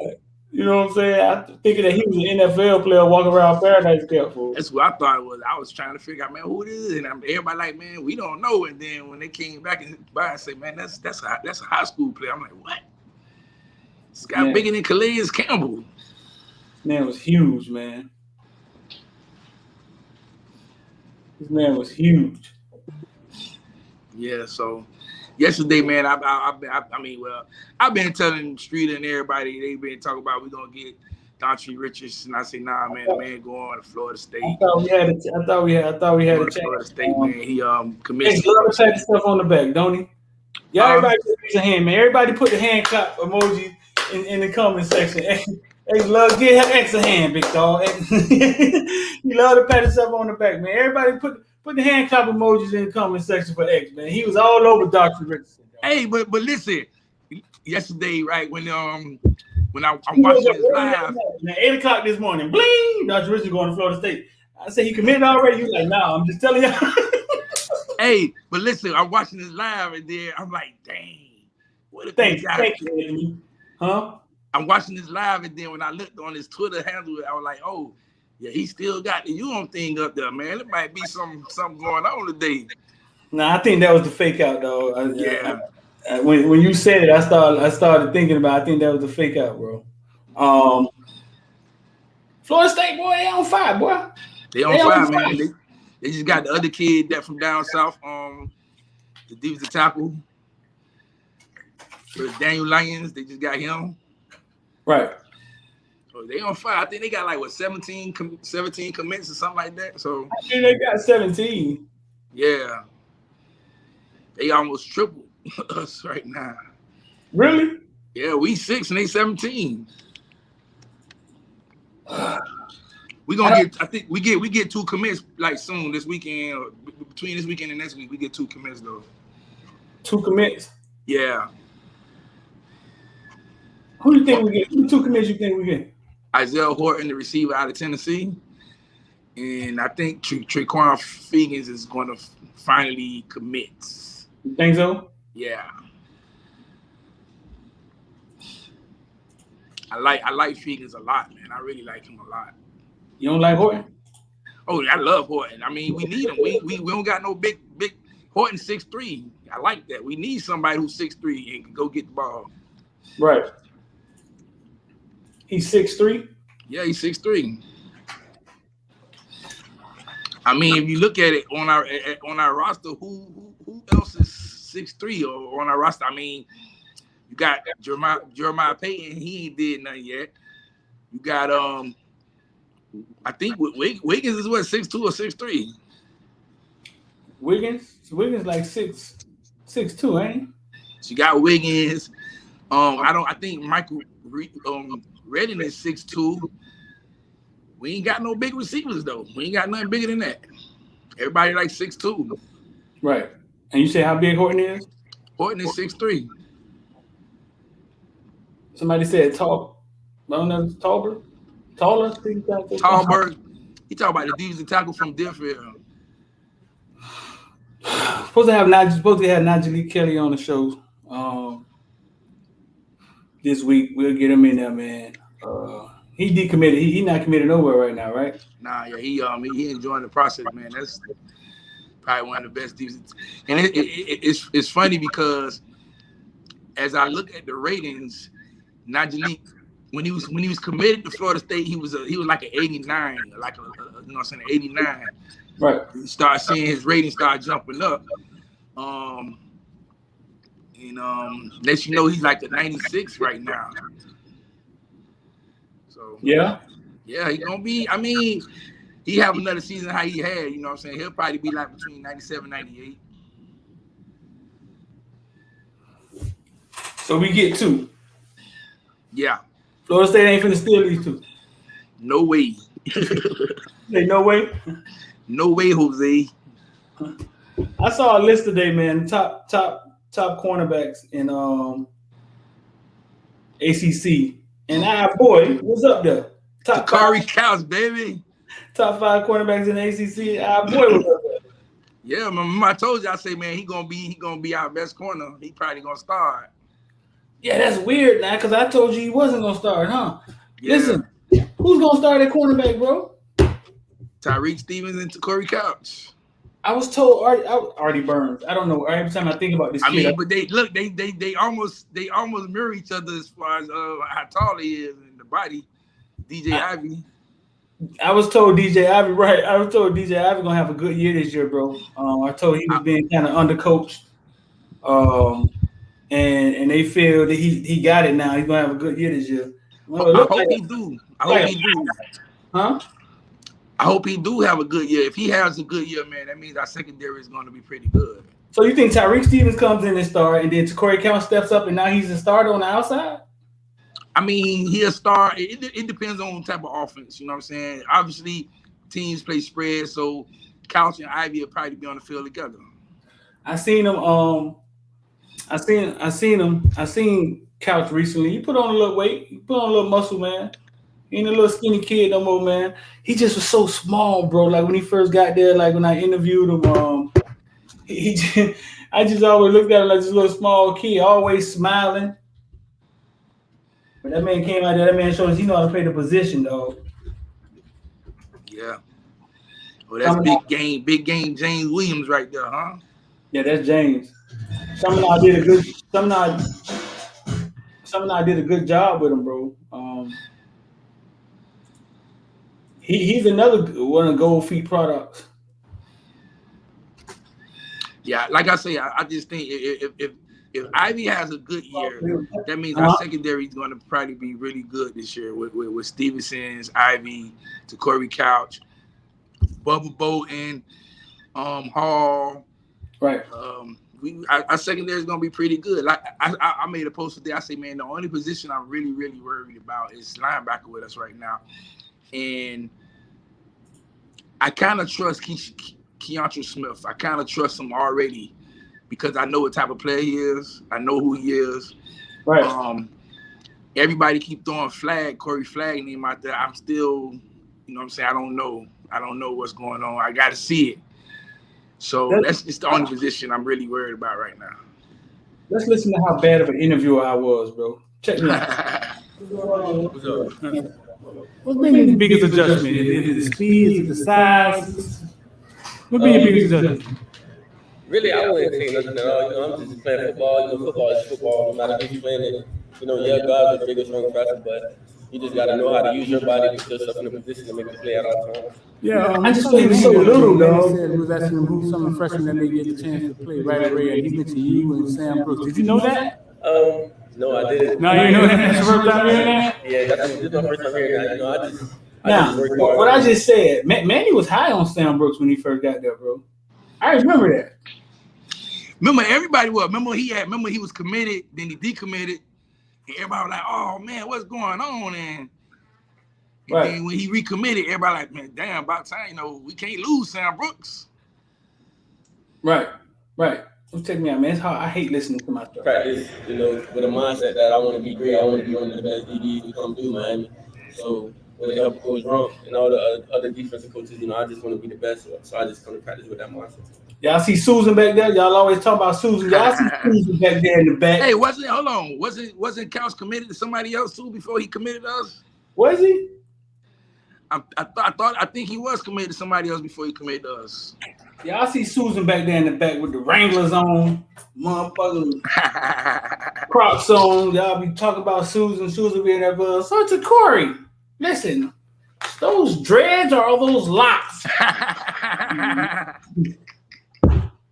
You know what I'm saying? I thinking that he was an NFL player walking around Paradise Camp. Fool. That's what I thought it was. I was trying to figure out, man, who it is, and everybody like, man, we don't know. And then when they came back and by and say, man, that's a high school player. I'm like, what? This guy bigger than Calais Campbell. Man was huge, man. This man was huge. Yeah. So yesterday, man, I've been telling Street and everybody, they've been talking about we're gonna get Dontre Richards, and I say, nah, man, the man going to Florida State. I thought we had a chance. Florida State, man. He committed. He love to pat stuff on the back, don't he? Yeah, everybody raise a hand, man. Everybody put the hand clap emoji in the comment section. Hey, love, get X a hand, big dog. He love to pat himself on the back, man. Everybody put the hand clap emojis in the comment section for X, man. He was all over Dr. Richardson. Hey, but listen, yesterday, right, when I'm watching his live. 8 o'clock this morning, bling, Dr. Richardson going to Florida State. I said, he committed already? He was like, nah, I'm just telling you. Hey, but listen, I'm watching this live, and then I'm like, dang. What if Thank you, Anthony. Huh? I'm watching this live, and then when I looked on his Twitter handle, I was like, oh, yeah, he still got the U thing up there, man. It might be something going on today. Nah, I think that was the fake out, though. Yeah. When you said it, I started thinking about it. I think that was the fake out, bro. Florida State, boy, they on fire, boy. They on fire, man. They just got the other kid that from down south, the defensive tackle, Daniel Lyons. They just got him. Right. So they on fire. I think they got like 17 commits or something like that. So I think they got 17. Yeah. They almost tripled us right now. Really? Yeah, we 6 and they 17. We gonna get. I think we get 2 commits like soon this weekend. Or between this weekend and next week, we get 2 commits though. 2 commits. Yeah. Who do you think we get? Who 2 commits you think we get? Isaiah Horton, the receiver out of Tennessee, and I think Traquan Fegans is going to finally commit. You think so? Yeah. I like Fegans a lot, man. I really like him a lot. You don't like Horton? Oh, I love Horton. I mean, we need him. We don't got no big Horton 6'3". I like that. We need somebody who's 6'3" and can go get the ball. Right. He's 6'3"? Yeah, he's 6'3". I mean, if you look at it on our roster, who else is 6'3" or on our roster? I mean, you got Jeremiah Payton. He ain't did nothing yet. You got I think Wiggins is what, 6'2" or 6'3". Wiggins like 6'2", ain't he? So you got Wiggins. I think Michael Redden is 6'2". We ain't got no big receivers though. We ain't got nothing bigger than that. Everybody like 6'2". Right. And you say how big Horton is? Horton is 6'3". Somebody said tall. I don't know, taller. Tallberg. He talking about the defensive tackle from Deerfield. Supposed to have Najee Kelly on the show this week. We'll get him in there, man. He decommitted. He not committed nowhere right now, right? Nah, yeah, he enjoying the process, man. That's probably one of the best defenses. And it's funny because as I look at the ratings, Najee, when he was committed to Florida State, he was like an 89, like a 89. Right. You start seeing his ratings start jumping up. Let you know he's like a 96 right now. So yeah. Yeah, he gonna be. I mean, he have another season how he had. You know what I'm saying? He'll probably be like between 97, 98. So we get 2. Yeah. Florida State ain't finna steal these 2. No way. Ain't no way. No way, Jose. I saw a list today, man. Top cornerbacks in ACC, and boy, what's up there? Top Corey Couch, baby. Top 5 cornerbacks in ACC. Boy, what's up there? Yeah, remember I told you, I say, man, he gonna be our best corner. He probably gonna start. Yeah, that's weird now, because I told you he wasn't gonna start, huh? Yeah. Listen, who's gonna start at cornerback, bro? Tyreek Stevens and Corey Couch. I was told Artie Burns. I don't know. Every time I think about this kid, but they almost mirror each other as far as how tall he is in the body. DJ Ivy. I was told DJ Ivy, right? I was told DJ Ivy gonna have a good year this year, bro. I told he was being kind of undercoached. And they feel that he got it now. He's gonna have a good year this year. Well, I hope he do. Huh? I hope he do have a good year. If he has a good year, man, that means our secondary is going to be pretty good. So you think Tyreek Stevens comes in and start, and then Corey Count steps up, and now he's a starter on the outside? I mean, he'll start. It depends on the type of offense. You know what I'm saying? Obviously, teams play spread, so Couch and Ivy will probably be on the field together. I seen him. I seen Couch recently. He put on a little weight. He put on a little muscle, man. He ain't a little skinny kid no more, man. He just was so small, bro. Like when he first got there, like when I interviewed him, I just always looked at him like this little small kid, always smiling. But that man came out there. That man showed us he know how to play the position, though. Yeah. Well, that's big game James Williams right there, huh? Yeah, that's James. Somehow did a good job with him, bro. He's another one of Gold Feet products. Yeah, like I say, I just think if Ivy has a good year, that means our secondary is going to probably be really good this year with Stevenson's, Ivy, to Corey Couch, Bubba Bolton, Hall. Right. Our secondary is going to be pretty good. Like I made a post today. I say, man, the only position I'm really, really worried about is linebacker with us right now. And I kind of trust Keontra Smith. I kind of trust him already because I know what type of player he is. I know who he is. Right. Everybody keep throwing Corey Flagg name out there. I'm still, you know what I'm saying? I don't know what's going on. I got to see it. So that's just the only position I'm really worried about right now. Let's listen to how bad of an interviewer I was, bro. Check me out. What's up? What's been the biggest adjustment? Is it the speed? Is it the size? What's been your biggest adjustment? Really, I wouldn't say nothing at all. You know, I'm just playing football. You know, football is football. No matter who's playing it. You know, yeah, guys are bigger, stronger, faster, but you just got to know how to use your body to put yourself in a position to make the play at all times. Yeah, I just played so little, dog. He was asking him who's some of the freshmen that may get the chance to play right away, and he mentioned you and Sam Brooks. Did you know that? No, I didn't. No, you know that? That's your first time hearing that? Yeah, this is my first time hearing that. You know, I just worked hard. What I just said, Manny was high on Sam Brooks when he first got there, bro. I remember that. Remember, everybody was. Remember, he was committed, then he decommitted. And everybody was like, oh, man, what's going on? And then when he recommitted, everybody like, man, damn, about time, you know, we can't lose Sam Brooks. Right. Don't take me out, man. It's hard. I hate listening to my stuff. Practice, you know, with a mindset that I want to be great. I want to be one of the best DBs to come through Miami. So with the help of Coach Rant and all the other defensive coaches, you know, I just want to be the best. So I just come to practice with that mindset. Y'all see Susan back there? Y'all always talk about Susan. Y'all see Susan back there in the back. Hey, wasn't Couch committed to somebody else too before he committed to us? Was he? I think he was committed to somebody else before he committed to us. Y'all see Susan back there in the back with the Wranglers on, motherfucking Crocs on. Y'all be talking about Susan being there. So to Corey, listen, those dreads or all those locks?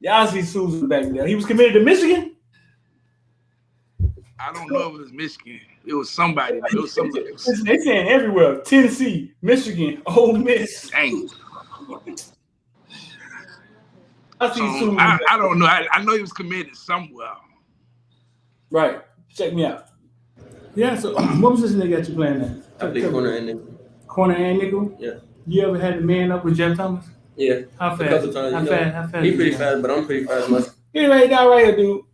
Y'all see Susan back there. He was committed to Michigan? I don't know if it was Michigan. It was somebody. It was somebody. They saying everywhere. Tennessee, Michigan, Ole Miss. Dang. I see So, I don't know. I know he was committed somewhere. Right. Check me out. Yeah. So what position they got you playing at? I play corner and nickel. Corner and nickel. Yeah. You ever had to man up with Jeff Thomas? Yeah. How fast? A couple times. How fast? He pretty fast, but I'm pretty fast myself. Get right down right here, dude.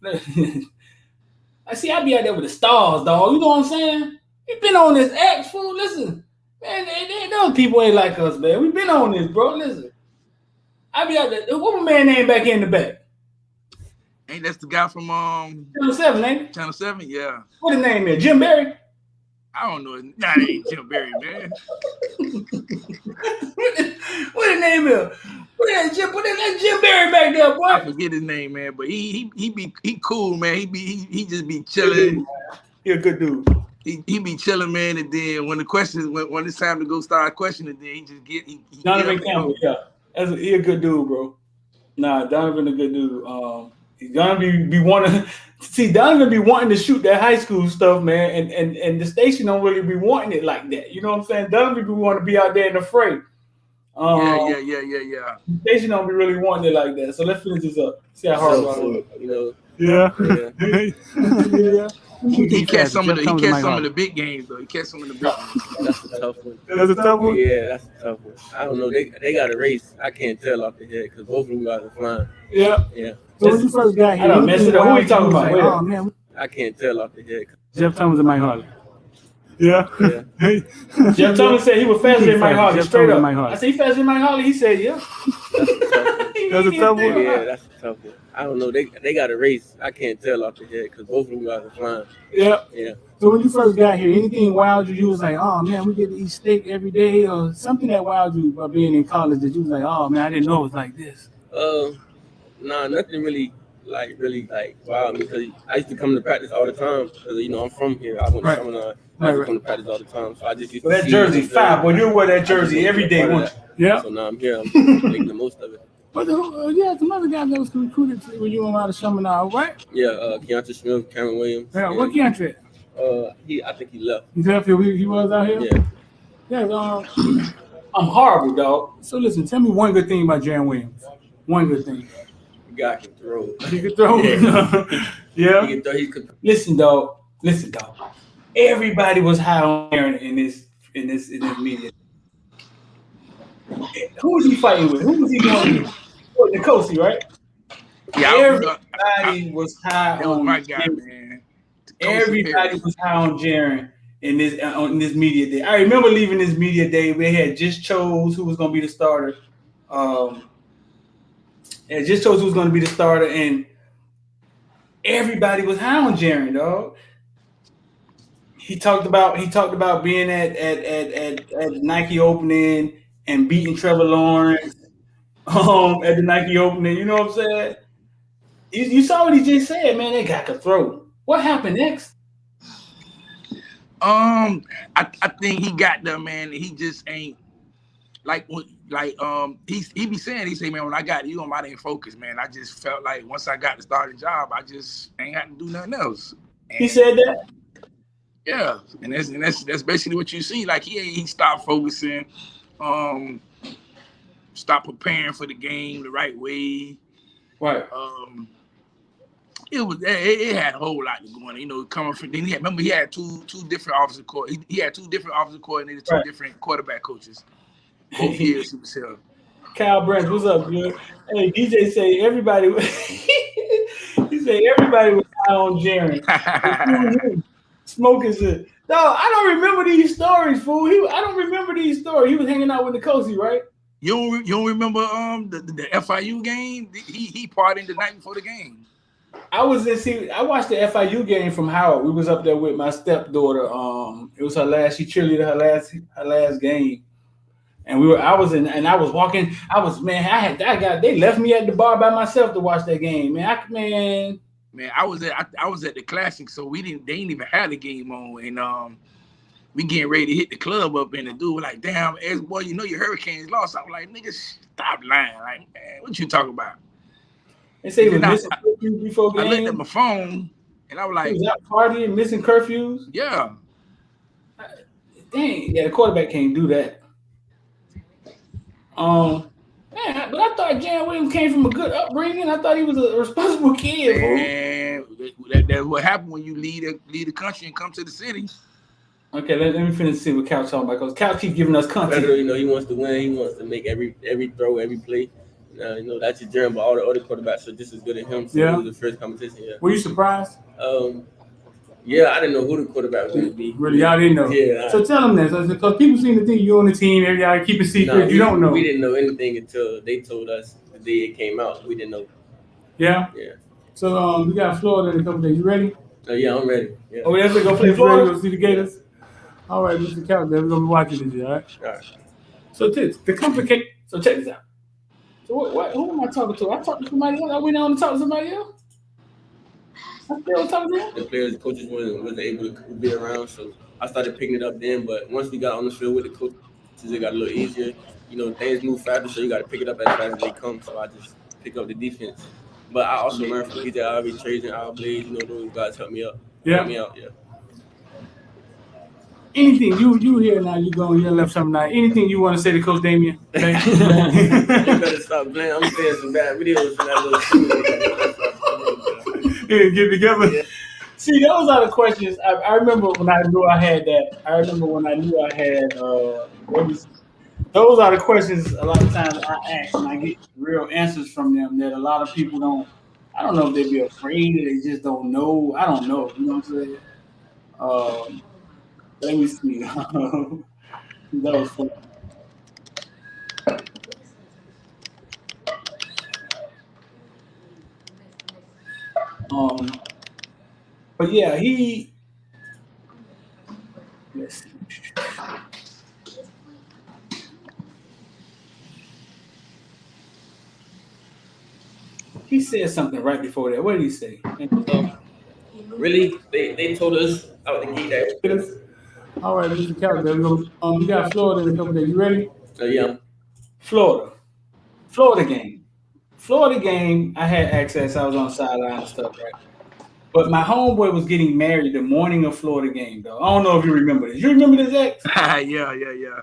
I see. I be out there with the stars, dog. You know what I'm saying? We been on this X, fool. Listen, man. Those people ain't like us, man. We been on this, bro. Listen. I be out there. What my man name back here in the back? Ain't that's the guy from Channel 7, ain't it? Channel 7? Yeah. What his name is? Jim Berry? I don't know. Nah, it ain't Jim Berry, man. What his name is? Put that Jim Berry back there, boy. I forget his name, man, but he cool, man. He just be chilling. He a good dude. He be chilling, man, and then when the questions when it's time to go start questioning, then he just get he Donovan Campbell, yeah. He a good dude, bro. Nah, Donovan a good dude. He's gonna be wanting. See, Donovan be wanting to shoot that high school stuff, man, and the station don't really be wanting it like that. You know what I'm saying? Donovan be wanting to be out there in the fray. Yeah. The station don't be really wanting it like that. So let's finish this up. See how hard it You know. Yeah. He catch some of the big games though. He catch some of the big games. That's a tough one. That's a tough one. Yeah, that's a tough one. I don't know. They got a race. I can't tell off the head because both of them guys are flying. Yeah. Yeah. So when you first got here, I don't mess it up. Who are you talking about? Oh man, I can't tell off the head. Jeff Thomas and Mike Harley. Yeah. Jeff Thomas said he was faster than Mike Harley. Jeff Straight Thomas up. and Mike Harley. I said he faster than Mike Harley. He said, yeah. That's a tough one. Yeah, that's a tough one. I don't know. They got a race. I can't tell off the head because both of them guys are flying. Yeah. Yeah. So when you first got here, anything wowed you? You was like, oh man, we get to eat steak every day, or something that wowed you about being in college that you was like, oh man, I didn't know it was like this. Nah, nothing really wow me because I used to come to practice all the time because I'm from here. I went to Summerline. I used to come to practice all the time, so I just used to that jersey, fine, boy. You wear that jersey every day, won't you? Yeah. So now I'm here. I'm making the most of it. But some other guys that was recruited when you were out of Summerline, right? Yeah, Keontae Smith, Cameron Williams. Yeah, what Keontae? I think he left. He left here. He was out here. Yeah. Yeah. I'm horrible, dog. So listen, tell me one good thing about Jaron Williams. One good thing. The guy can throw. He could throw. Yeah. He can throw. He could. Listen, dog. Everybody was high on Aaron in this media. Who was he fighting with? Who was he going with? Nicosi, right? Yeah, everybody was high that on was my guy, Jaren. man. Everybody was high on Jaren in this media day. I remember leaving this media day. We had just chose who was going to be the starter. Just chose who was going to be the starter, and everybody was high on Jaren, dog. He talked about being at Nike opening and beating Trevor Lawrence at the Nike opening. You know what I'm saying? You saw what he just said, man. They got to throw. What happened next? I think he got there, man. He just ain't he be saying, man, when I got you, I didn't focus, man. I just felt like once I got the starting job, I just ain't had to do nothing else. And he said that. Yeah, and that's basically what you see. Like he stopped focusing, stopped preparing for the game the right way. Right. It had a whole lot to go on. Coming from then he had two different offensive coordinators. He had two different offensive coordinators, two different quarterback coaches. Both years he was here. Kyle Branch, what's up, dude? Hey, DJ say everybody. He said everybody was high on Jaren. Smoking shit. No, I don't remember these stories, fool. I don't remember these stories. He was hanging out with Nicosi, right? You don't remember the FIU game? He partied the night before the game. I watched the FIU game from Howard. We was up there with my stepdaughter. It was her last. She cheerleaded her last game, and I was walking. They left me at the bar by myself to watch that game, man. Man, I was at the Classic, so they didn't even have the game on, and we getting ready to hit the club up, and the dude was like, "Damn, boy, your Hurricanes lost." I was like, "Nigga, stop lying! Like, man, what you talking about?" They say he was missing before game. I looked at my phone, And I was He like, was out partying, missing curfews. yeah. Dang, yeah, the quarterback can't do that. Man, but I thought Jan Williams came from a good upbringing. I thought he was a responsible kid, fool. Man, that's what happened when you leave the country and come to the city. Okay, let me finish see what Couch talking about, because Couch keep giving us content. You know, he wants to win. He wants to make every throw, every play. You know, that's your germ, but all the other quarterbacks are just as good as him. So it was the first competition. Yeah. Were you surprised? Yeah, I didn't know who the quarterback was going to be. Really, y'all didn't know. Yeah. So tell them that, because people seem to think you on the team, everybody keep it secret. Nah, you don't know. We didn't know anything until they told us the day it came out. We didn't know. Yeah. Yeah. So we got Florida in a couple days. You ready? Yeah, I'm ready. Yeah. Oh, that's go play Florida. Go see the Gators. All right, Mr. Couch, we're gonna be watching this year. All right. All right. So the complicate. So check this out. So what? Who am I talking to? I talking to somebody else. I went on to talk to somebody else. I still talking to them. The players, the coaches wasn't able to be around, so I started picking it up then. But once we got on the field with the coaches, it got a little easier. You know, things move faster, so you got to pick it up as fast as they come. So I just pick up the defense. But I also learned from DJ Ivy, Trajan, Al Blaze. You know, those guys helped me up. Yeah. Helped me out. Yeah. Anything you here now? You going? You left something now. Anything you want to say to Coach Damien? You better stop playing. I'm saying some bad videos from that little team. Yeah, get together. Yeah. See, those are the questions. I remember when I knew I had that. I remember when I knew I had. Those are the questions. A lot of times I ask, and I get real answers from them that a lot of people don't. I don't know if they be afraid or they just don't know. I don't know. You know what I'm saying? Let me see. That was fun. But yeah, let's see. He said something right before that. What did he say? Really, they told us out the gate that. All right, Mr. Calvin. We got Florida in a couple days. You ready? Yeah. Florida game. I had access. I was on the sideline and stuff, right? But my homeboy was getting married the morning of Florida game, though. I don't know if you remember this. You remember this, X? Yeah.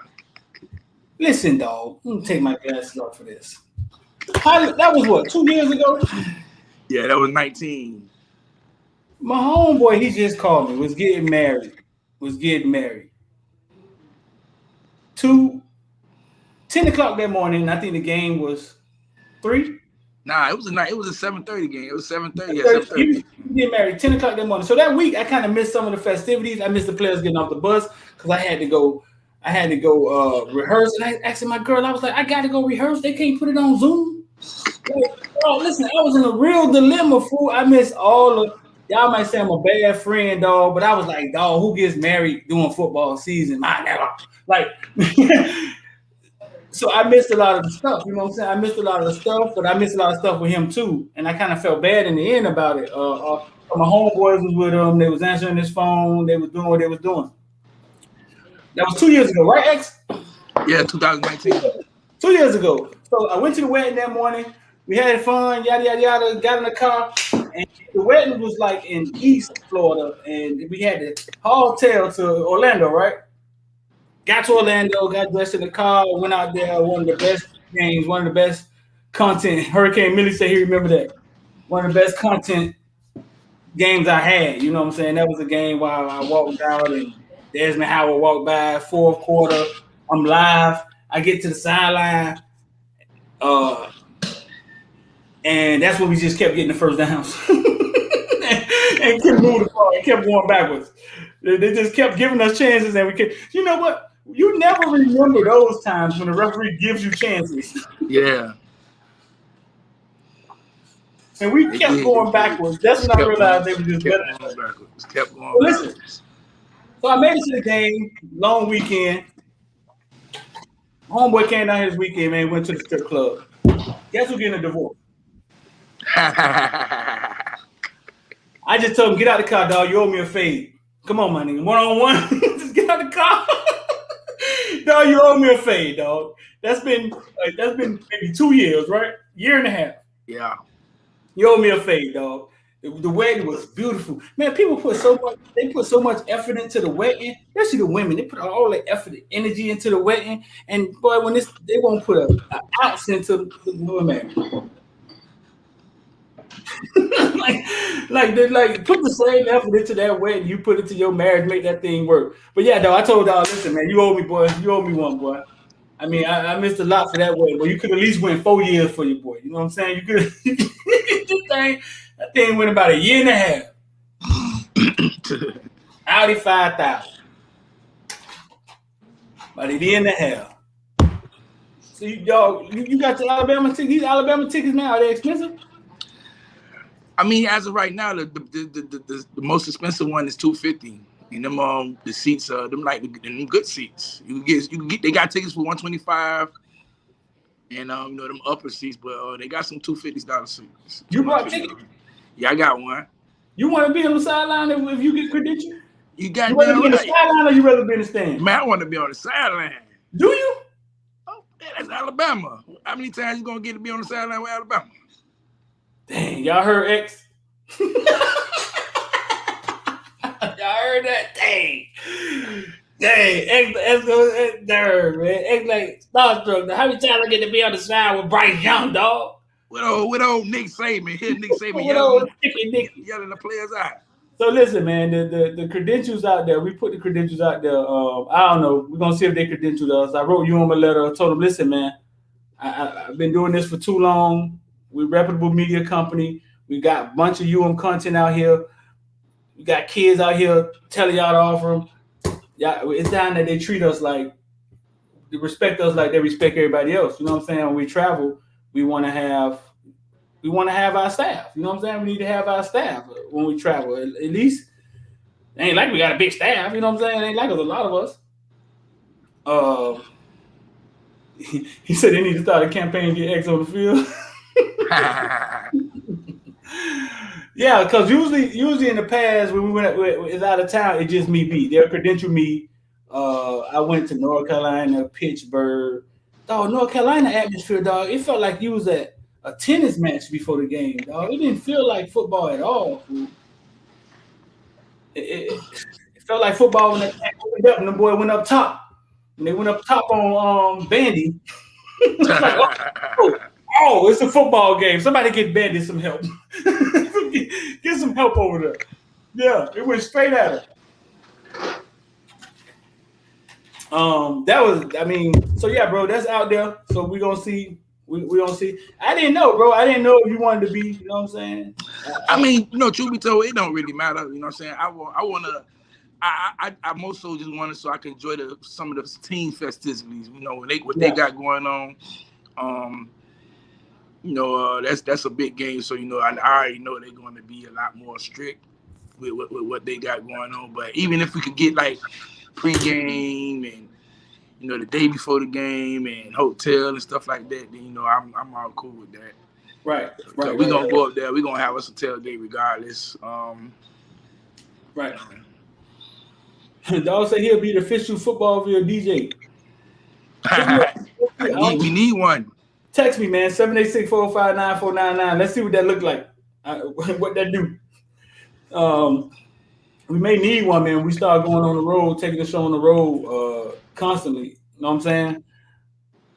Listen, dog. I'm gonna take my glasses off for this. That was what, 2 years ago? Yeah, that was 19. My homeboy, he just called me. Was getting married. 10 o'clock that morning. I think the game was 3. Nah, it was a 7:30 game. It was 7:30. Yeah, 7:30. He get married 10 o'clock that morning. So that week, I kind of missed some of the festivities. I missed the players getting off the bus because I had to go rehearse. And I asked my girl, I was like, I got to go rehearse. They can't put it on Zoom. Bro, listen, I was in a real dilemma, fool. I missed all of. Y'all might say I'm a bad friend, dog, but I was like, dog, who gets married during football season? Like, so I missed a lot of the stuff. You know what I'm saying? I missed a lot of the stuff, but I missed a lot of stuff with him too. And I kind of felt bad in the end about it. My homeboys was with him. They was answering his phone. They was doing what they was doing. That was 2 years ago, right, X? Yeah, 2019. 2 years ago. So I went to the wedding that morning. We had fun, yada, yada, yada, got in the car. And the wedding was like in East Florida. And we had to hotel to Orlando, right? Got to Orlando, got dressed in the car, went out there. One of the best games, one of the best content. Hurricane Millie said he remember that. One of the best content games I had. You know what I'm saying? That was a game where I walked out and Desmond Howard walked by, fourth quarter. I'm live. I get to the sideline. And that's when we just kept getting the first downs. and couldn't move the ball. It kept going backwards. They just kept giving us chances, and we could. You know what? You never remember those times when the referee gives you chances. Yeah. And we kept going backwards. That's when I realized they were just better. Kept going listen. So I made it to the game, long weekend. Homeboy came down here this weekend, man, went to the strip club. Guess who's getting a divorce? I just told him, get out of the car, dog. You owe me a fade. Come on, my nigga. One-on-one. Just get out of the car. Dog, you owe me a fade, dog. That's been maybe 2 years, right? Year and a half. Yeah. You owe me a fade, dog. The wedding was beautiful, man. People put so much. They put so much effort into the wedding, especially the women. They put all the effort and energy into the wedding, and boy, when they won't put an ounce into the woman. like put the same effort into that wedding you put into your marriage, make that thing work. But yeah, though, I told y'all, listen, man, you owe me, boy. You owe me one, boy. I mean, I missed a lot for that wedding, but you could at least win 4 years for your boy. You know what I'm saying? You could. That thing went about a year and a half. Audi 5,000. About a year and a half. So you got the Alabama tickets. These Alabama tickets now, are they expensive? I mean, as of right now, the most expensive one is $250, and them the seats them good seats. You can get they got tickets for $125, and them upper seats, but they got some $250 seats. You bought tickets? Yeah, I got one. You want to be on the sideline if you get credential? You got you rather be on the sideline or you rather be in the stand? Man, I want to be on the sideline. Do you? Oh, yeah, that's Alabama. How many times you gonna get to be on the sideline with Alabama? Dang, y'all heard X? Y'all heard that? Dang, X goes there, man. X like starstruck. How many times I get to be on the side with Bryce Young, dog? With old Nick Saban. Here's Nick Saban yelling the players out. So listen, man, the credentials out there, we put the credentials out there. I don't know. We're gonna see if they credentialed us. I wrote you on my letter. I told them, listen, man, I've been doing this for too long. We're a reputable media company. We got a bunch of content out here. We got kids out here telling y'all to offer them. Yeah, it's time that they treat us like, they respect us like they respect everybody else. You know what I'm saying? When we travel, we want to have our staff. You know what I'm saying? We need to have our staff when we travel. At least, it ain't like we got a big staff. You know what I'm saying? It ain't like there's a lot of us. He said they need to start a campaign to get X on the field. Yeah, because usually in the past when we went out of town, it just me beat. They'll credential me. I went to North Carolina, Pittsburgh. Dog, North Carolina atmosphere, dog. It felt like you was at a tennis match before the game, dog. It didn't feel like football at all. It felt like football when the attack opened up and the boy went up top. And they went up top on Bandy. It's like, oh, it's a football game. Somebody get Bandy some help. Get some help over there. Yeah, it went straight at her. So yeah, bro, that's out there. So we gonna see. We gonna see. I didn't know, bro. I didn't know if you wanted to be. You know what I'm saying? I mean, truth be told, it don't really matter. You know what I'm saying? I most so just wanted so I can enjoy some of the team festivities. You know, they got going on. That's a big game. So I already know they're going to be a lot more strict with what they got going on. But even if we could get like pregame and the day before the game and hotel and stuff like that, then I'm all cool with that. Right. We're gonna go up there. We're gonna have us a tailgate regardless. Right. Dog said he'll be the official football field DJ. We need one. Text me, man. 786-405-9499. Let's see what that look like. What that do. We may need one, man. We start going on the road, taking the show on the road constantly. You know what I'm saying?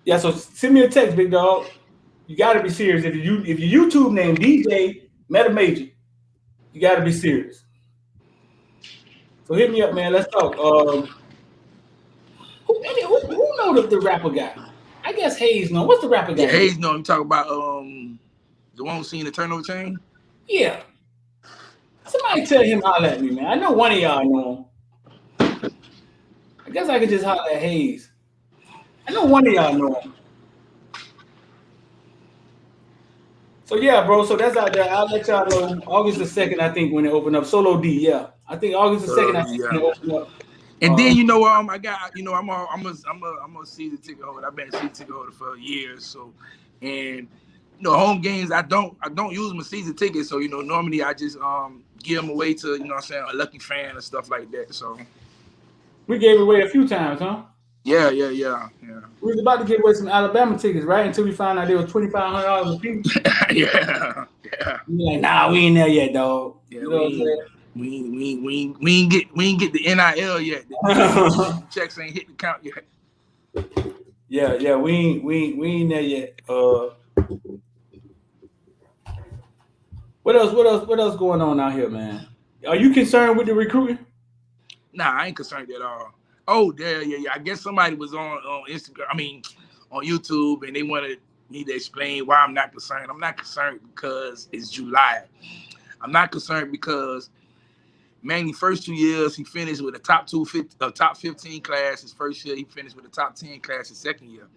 Yeah, so send me a text, big dog. You got to be serious. If your YouTube name DJ Meta Major, you got to be serious. So hit me up, man. Let's talk. Who knows the rapper guy? I guess Hayes know. What's the rapper guy? Yeah, Hayes know. You talk about the one who's seen the turnover chain? Yeah. Somebody tell him holler at me, man. I know one of y'all know him. I guess I could just holler at Hayes. I know one of y'all know him. So yeah, bro. So that's out there. I'll let y'all know. August the 2nd, I think, when it open up. Solo D, yeah. I think August the 2nd, I think, when it open up. And then I got I'm a season ticket holder. I've been a season ticket holder for years. So, and home games I don't use my season ticket. So normally I just give them away to a lucky fan and stuff like that. So we gave it away a few times, huh? Yeah. We was about to give away some Alabama tickets, right? Until we found out they were $2,500 a piece. yeah. You're like, nah, we ain't there yet, dog. Yeah, you know what I'm saying? We ain't get the NIL yet. The checks ain't hit the count yet. Yeah, we ain't there yet. What else going on out here, man? Are you concerned with the recruiting? Nah, I ain't concerned at all. Oh, yeah. I guess somebody was on Instagram. I mean, on YouTube, and they wanted me to explain why I'm not concerned. I'm not concerned because it's July. I'm not concerned because Manny first 2 years he finished with a top 15 class. His first year he finished with a top 10 class. His second year,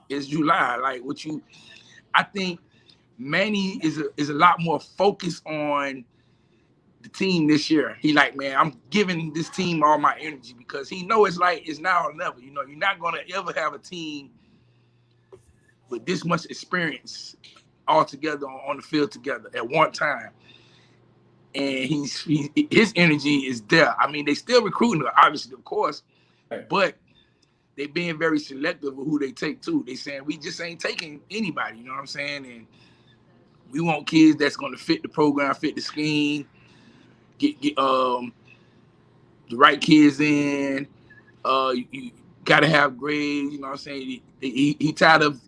it's July. Like I think Manny is a lot more focused on the team this year. He like, man, I'm giving this team all my energy because he know it's now or never. You know, you're not gonna ever have a team with this much experience all together on the field together at one time. And his energy is there. I mean, they still recruiting, obviously, of course, but they being very selective of who they take too. They saying we just ain't taking anybody. You know what I'm saying? And we want kids that's going to fit the program, fit the scheme, get the right kids in. You got to have grades. You know what I'm saying? He tired of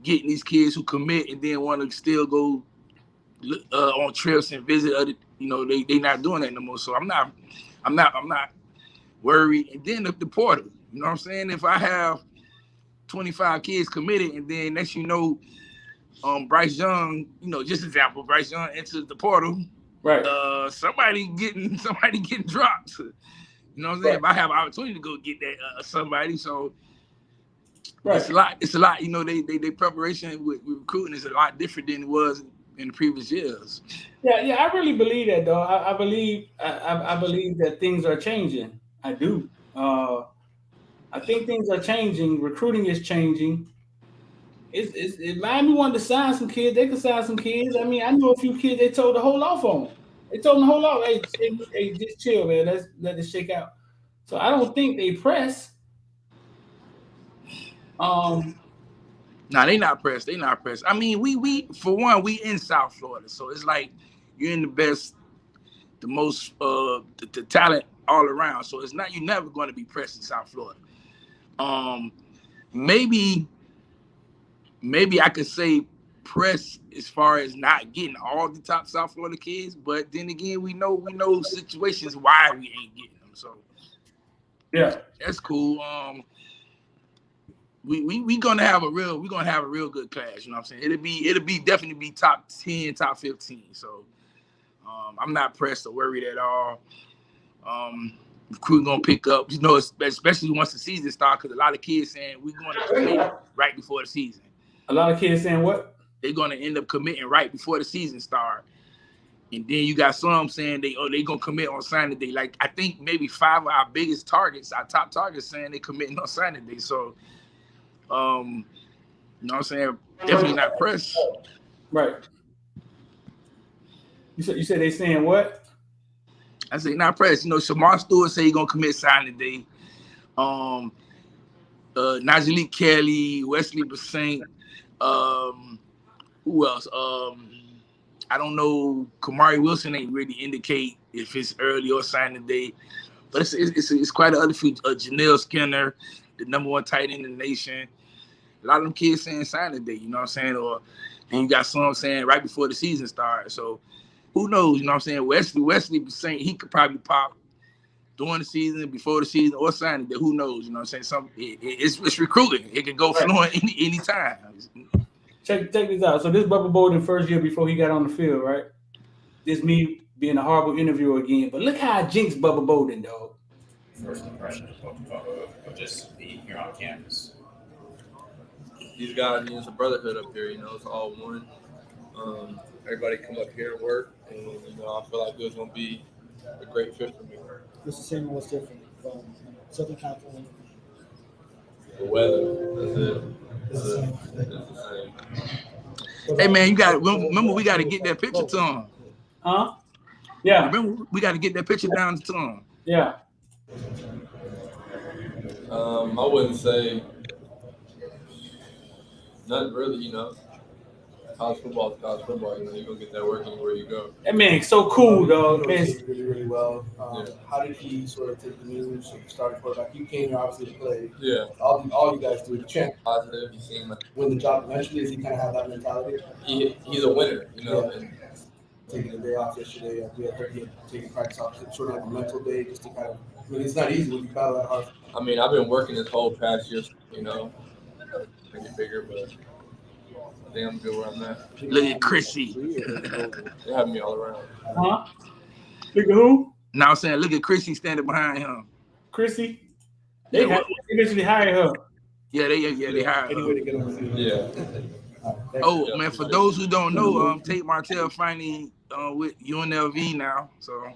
getting these kids who commit and then want to still go on trips and visit other. You know, they not doing that no more. So I'm not worried. And then the portal. You know what I'm saying? If I have 25 kids committed, and then next Bryce Young, you know, just example, Bryce Young enters the portal. Right. Somebody getting dropped. You know what I'm saying? If I have an opportunity to go get that somebody, so it's a lot. You know, they preparation with recruiting is a lot different than it was in the previous years. Yeah, I really believe that, though. I believe that things are changing. I do. I think things are changing. Recruiting is changing. It Miami wanted to sign some kids. They could sign some kids. I mean, I knew a few kids. They told to hold off on. They told them to hold off. Hey, just chill, man. Let's let it shake out. So I don't think they press. No, they not pressed. I mean, we for one, we in South Florida, so it's like you're in the best, the most, the talent all around. So it's not, you're never going to be pressed in South Florida. Maybe I could say press as far as not getting all the top South Florida kids, but then again, we know situations why we ain't getting them. So yeah, that's cool. We gonna have a real good class. You know what I'm saying? It'll be definitely be top 10, top 15. So I'm not pressed or worried at all. Recruiting gonna pick up, you know, especially once the season starts, because a lot of kids saying we're going to commit right before the season. A lot of kids saying what? They're gonna end up committing right before the season starts. And then you got some saying they gonna commit on signing day. Like I think maybe 5 of our biggest targets, our top targets, saying they committing on signing day. So you know what I'm saying? Definitely not pressed. Right. You said they saying what? I say not pressed. You know, Shamar Stewart say he gonna commit signing day. Najee Kelly, Wesley Bassint, who else? I don't know. Kamari Wilson ain't really indicate if it's early or signing day, but it's quite a other few. Janelle Skinner, the #1 tight end in the nation. A lot of them kids saying signing day, you know what I'm saying? Or then you got some saying right before the season starts. So who knows, you know what I'm saying? Wesley saying he could probably pop during the season, before the season, or signing day. Who knows, you know what I'm saying? It's recruiting. It can go fluent any time. Check this out. So this Bubba Bolden first year before he got on the field, right? This me being a horrible interviewer again. But look how I jinxed Bubba Bolden, dog. First impression of just being here on campus. These guys, it's a brotherhood up here, it's all one. Everybody come up here and work, and, I feel like it was going to be a great fit for me. What's the same and what's different from Southern California? The weather, that's it. It's the same. Hey, man, remember we got to get that picture to him. Huh? Yeah. Remember, we got to get that picture down to him. Yeah. I wouldn't say nothing really. You know, college football is college football. You know, you're gonna get that work anywhere you go. That man so cool, You dog. know Man, the team really, really well. Yeah. How did he sort of take the news of starting quarterback? You came here obviously to play. Yeah, All you guys do the champ. positive. You seen Win the job eventually. Does he kind of have that mentality? he's a winner. You know, Yeah. and Taking a day off yesterday, we had heard he had taken practice off, sort of like a mental day, just to kind of. I mean, it's not easy when you battle that hard. I mean, I've been working this whole past year. You know, make it bigger, but I think I'm good where I'm at. Look at Chrissy. They have me all around. huh? Look at who? Now I'm saying, look at Chrissy standing behind him. Chrissy. They Yeah, eventually hired her. Yeah, they hired Any her. way to get on the field. Yeah. Oh man, for those who don't know, Tate Martell finally with UNLV now. So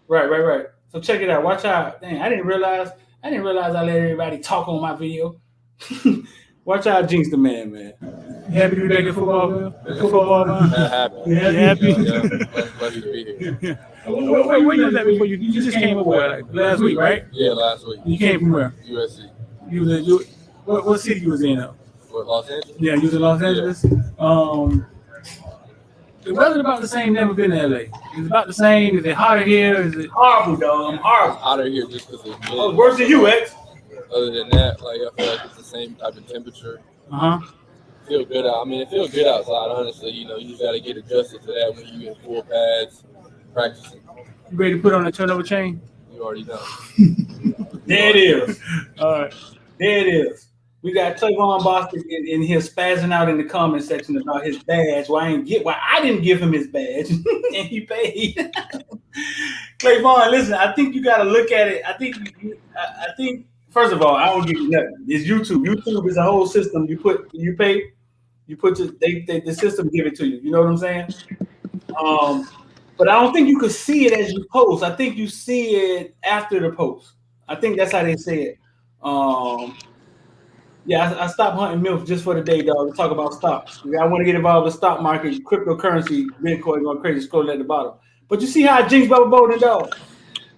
Right. So check it out. Watch out. Dang, I didn't realize I let everybody talk on my video. Watch out, Jinx the man. You happy to be back in football, man? Football, man? Happy. You happy? Yeah. Blessed to be here. Where you was at before you just came over like last week, right? Yeah, last week. You came from where? USC. What city you was in though? What, Los Angeles? Yeah, you was in Los Angeles. The weather about the same. Never been to LA. It's about the same. Is it hotter here? Is it Horrible, dog. I'm horrible. It's hotter here just because it's Oh, mid. worse than you, X. Other than that, like I feel like it's the same type of temperature. Uh-huh. Feel good out. I mean, it feels good outside. Honestly, you know, you just got to get adjusted to that when you in full pads practicing. You ready to put on a turnover chain? You already know. There it is. All right. There it is. We got Clayvon Bostic in here spazzing out in the comment section about his badge. Why I didn't give him his badge and he paid. Clayvon, listen, I think you got to look at it. I think first of all, I don't give you nothing. It's YouTube. YouTube is a whole system. You pay, the system give it to you. You know what I'm saying? But I don't think you could see it as you post. I think you see it after the post. I think that's how they say it. Yeah, I stopped hunting MILF just for the day, dog. To talk about stocks. I want to get involved with the stock market, cryptocurrency, Bitcoin going crazy, scrolling at the bottom. But you see how I jinxed Bubba Bolden, dog?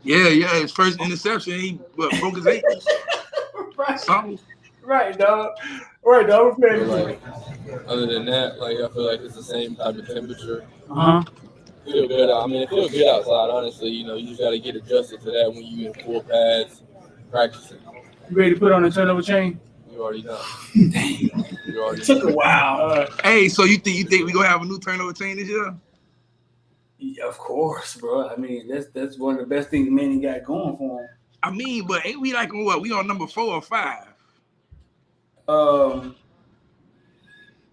yeah, his first interception, he broke his ankles. Right. Something. Right, dog. Right, dog. We're But, playing. like, other than that, like I feel like it's the same type of temperature. Uh-huh. Feel good out. I mean, it feels good outside. Honestly, you know, you just got to get adjusted to that when you in full pads practicing. You ready to put on a turnover chain? You already know. You already It took know. a while. Hey, so you think we gonna have a new turnover chain this year? Yeah, of course, bro. I mean, that's one of the best things Manny got going for him. I mean, but ain't we like what? We on number 4 or 5?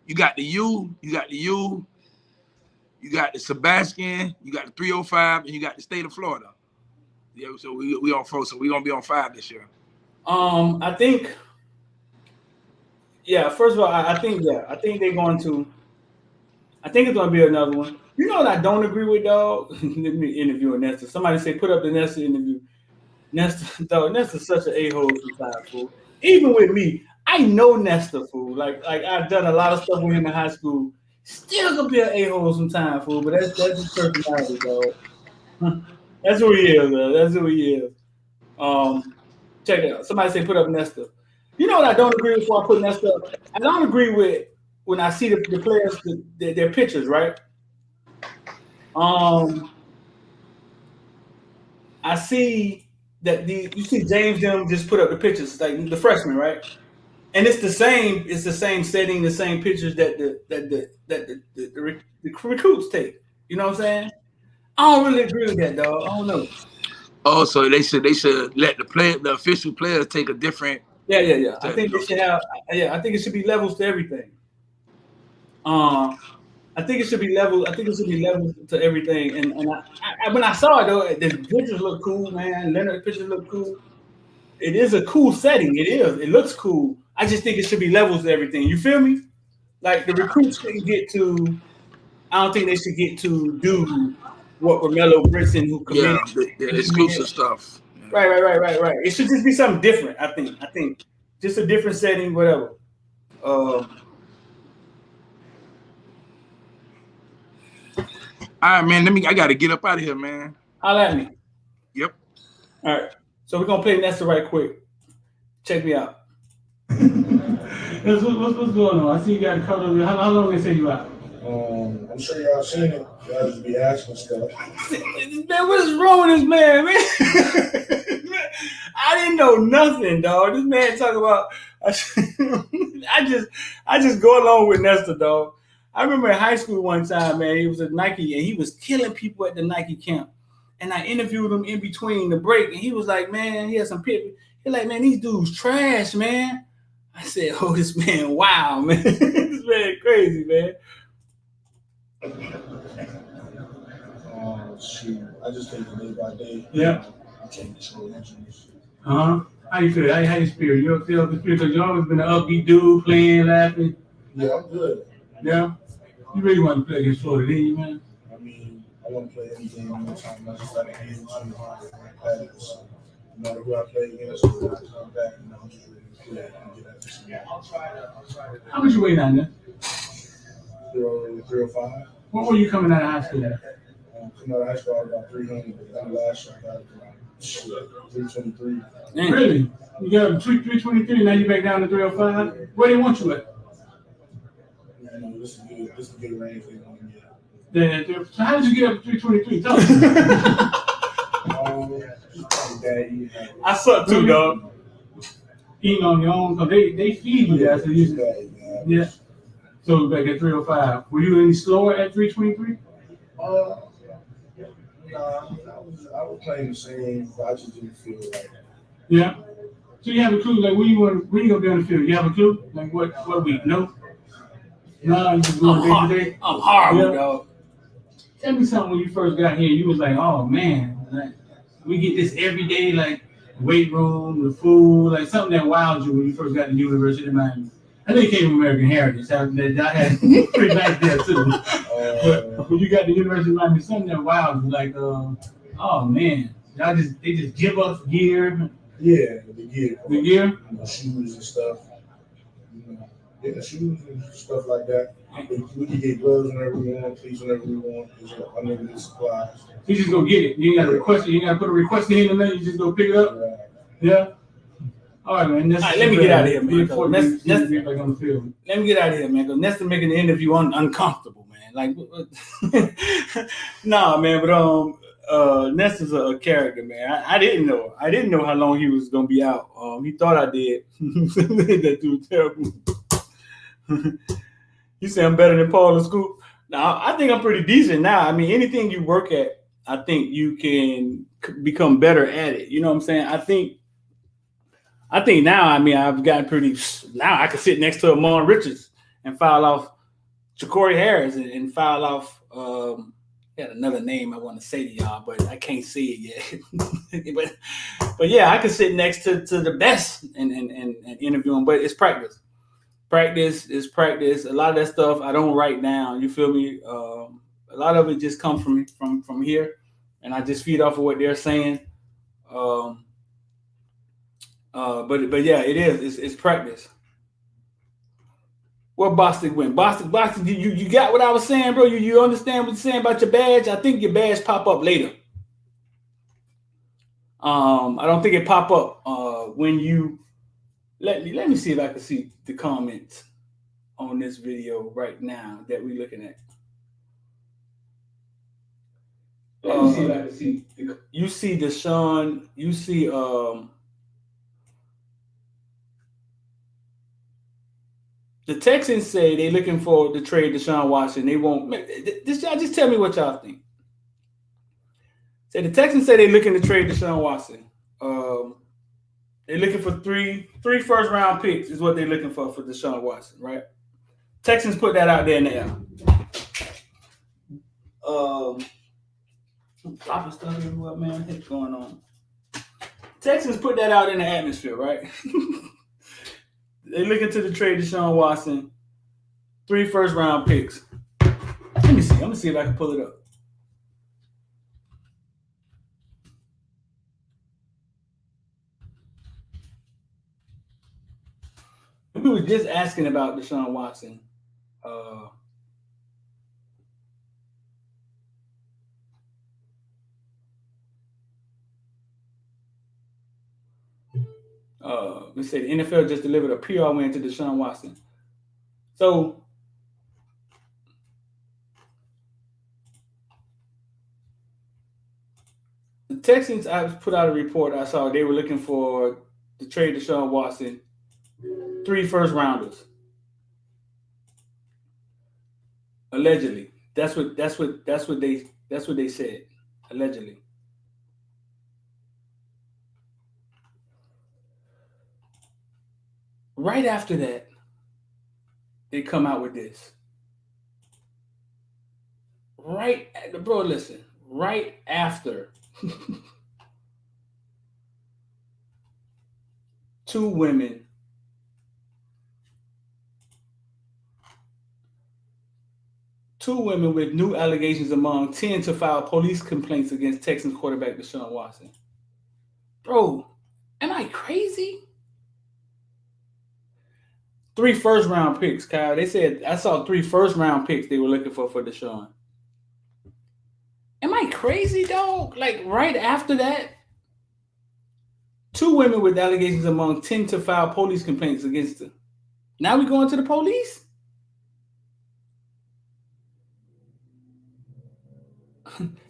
You got the U, you got the Sebastian, you got the 305, and you got the state of Florida. Yeah, so we on 4, so we gonna be on 5 this year. I think. Yeah, first of all, I think they're going to. I think it's going to be another one. You know what I don't agree with, dog? Let me interview Nesta. Somebody say put up the Nesta interview. Nesta, dog. Nesta's such an a-hole sometimes, fool. Even with me, I know Nesta, fool. Like I've done a lot of stuff with him in high school. Still gonna be an a-hole sometimes, fool. But that's his personality, dog. That's who he is, though. That's who he is. Check it out. Somebody say put up Nesta. You know what I don't agree with before I put Nesta up? I don't agree with when I see the players, their pictures, right? I see that you see James them just put up the pictures, like the freshmen, right? And it's the same setting, the same pictures that the recruits take. You know what I'm saying? I don't really agree with that, dog. I don't know. Oh, so they should let the official players take a different. Yeah. I think they should have. Yeah, I think it should be levels to everything. I think it should be levels. I think it should be levels to everything. And I when I saw it though, the pictures look cool, man. Leonard pictures look cool. It is a cool setting. It is. It looks cool. I just think it should be levels to everything. You feel me? Like the recruits shouldn't get to. I don't think they should get to do what Romello Britson, who committed, the exclusive stuff. Yeah. Right. It should just be something different. I think just a different setting, whatever. All right, man. I got to get up out of here, man. Holla at me. Yep. All right. So we're gonna play Nesta right quick. Check me out. What's going on? I see you got a couple of. How long they say you out? I'm sure y'all seen it. Y'all just be asking stuff. Man, what is wrong with this man, man? I didn't know nothing, dog. This man talking about. I just go along with Nestor, dog. I remember in high school one time, man. He was at Nike and he was killing people at the Nike camp. And I interviewed him in between the break, and he was like, "Man, he had some people." He's like, "Man, these dudes trash, man." I said, "Oh, this man, wow, man, this man crazy, man." Shoot, I just take it day by day. Yeah. I take the slow injuries. How you feel? How you feel? You feel the spirit? Because you always been an upbeat dude, playing, laughing. Yeah, I'm good. Yeah. You really want to play against Florida, didn't you, man? I mean, I want to play any game anytime. I just like to get into practice. No matter who I play against, when I come back, I'm just ready to play and get after some game. How much you weigh down there? 305. What were you coming out of high school at? Coming out of high school, I was about 300, but last year I got about 323. Really? You got 323, now you back down to 305? Where they want you at? You know, this is a good range they want to get. So how did you get up to 323? Tell me. I suck too, dog. Eating on your own, because they feed you that. So yeah. So back at 305. Were you any slower at 323? Nah, I was playing the same, but I just didn't feel like it. Yeah. So you have a clue, like when you gonna be on the field? You have a clue? Like what week? No? No, you just going day to day? I'm horrible, dog. Tell me something when you first got here, you was like, oh man, like, we get this every day, like weight room, the food, like something that wowed you when you first got to the University of Miami. I know you came from American Heritage. I had pretty nice there too. But when you got to the University of Miami, something that wowed you, like, oh man, they just give us gear. Yeah, the gear. The gear? You know, shoes and stuff. You know, yeah, shoes and stuff like that. We can get gloves whenever we want, cleats whenever we want. There's unlimited supplies. So you just go get it. You ain't got to request it. You ain't got to put a request in and then you just go pick it up. Right. Yeah. All right, man. All right, let me get out of here, man. Let's get back on the field. Let me get out of here, man. Because Nestor making the interview uncomfortable, man. Like, nah, man. But Nestor's a character, man. I didn't know. I didn't know how long he was gonna be out. He thought I did. That dude was terrible. You say I'm better than Paul in school? Now I think I'm pretty decent now. I mean, anything you work at, I think you can become better at it. You know what I'm saying? I think now, I mean, I've gotten pretty. Now I can sit next to Amon Richards and foul off Ja'Cory Harris and foul off. He had another name I want to say to y'all, but I can't say it yet. but yeah, I can sit next to the best and interview them. But it's practice. Practice is practice. A lot of that stuff I don't write down. You feel me? A lot of it just comes from here, and I just feed off of what they're saying. But yeah, it is. It's practice. Where Bostic went? Bostic. You got what I was saying, bro? You understand what you're saying about your badge? I think your badge pop up later. I don't think it pop up when you. Let me see if I can see the comments on this video right now that we're looking at. Let me see if I can see. You see Deshaun. You see the Texans say they're looking for to trade Deshaun Watson. They won't. Y'all just tell me what y'all think. Say the Texans say they're looking to trade Deshaun Watson. They're looking for three first round picks is what they're looking for Deshaun Watson, right? Texans put that out there in the air. Dropping stuff everywhere, man. What's going on? Texans put that out in the atmosphere, right? They're looking to the trade Deshaun Watson, 3 first round picks. Let me see. I'm gonna see if I can pull it up. We were just asking about Deshaun Watson. let's say the NFL just delivered a PR win to Deshaun Watson. So the Texans, I put out a report. I saw they were looking for to trade Deshaun Watson, 3 first rounders. Allegedly, that's what they said. Allegedly. Right after that, they come out with this. Bro, listen. Right after two women with new allegations among 10 to file police complaints against Texans quarterback Deshaun Watson. Bro, am I crazy? 3 first round picks, Kyle. They said I saw 3 first round picks they were looking for Deshaun. Am I crazy, dog? Like right after that, 2 women with allegations among 10 to file police complaints against them. Now we going to the police?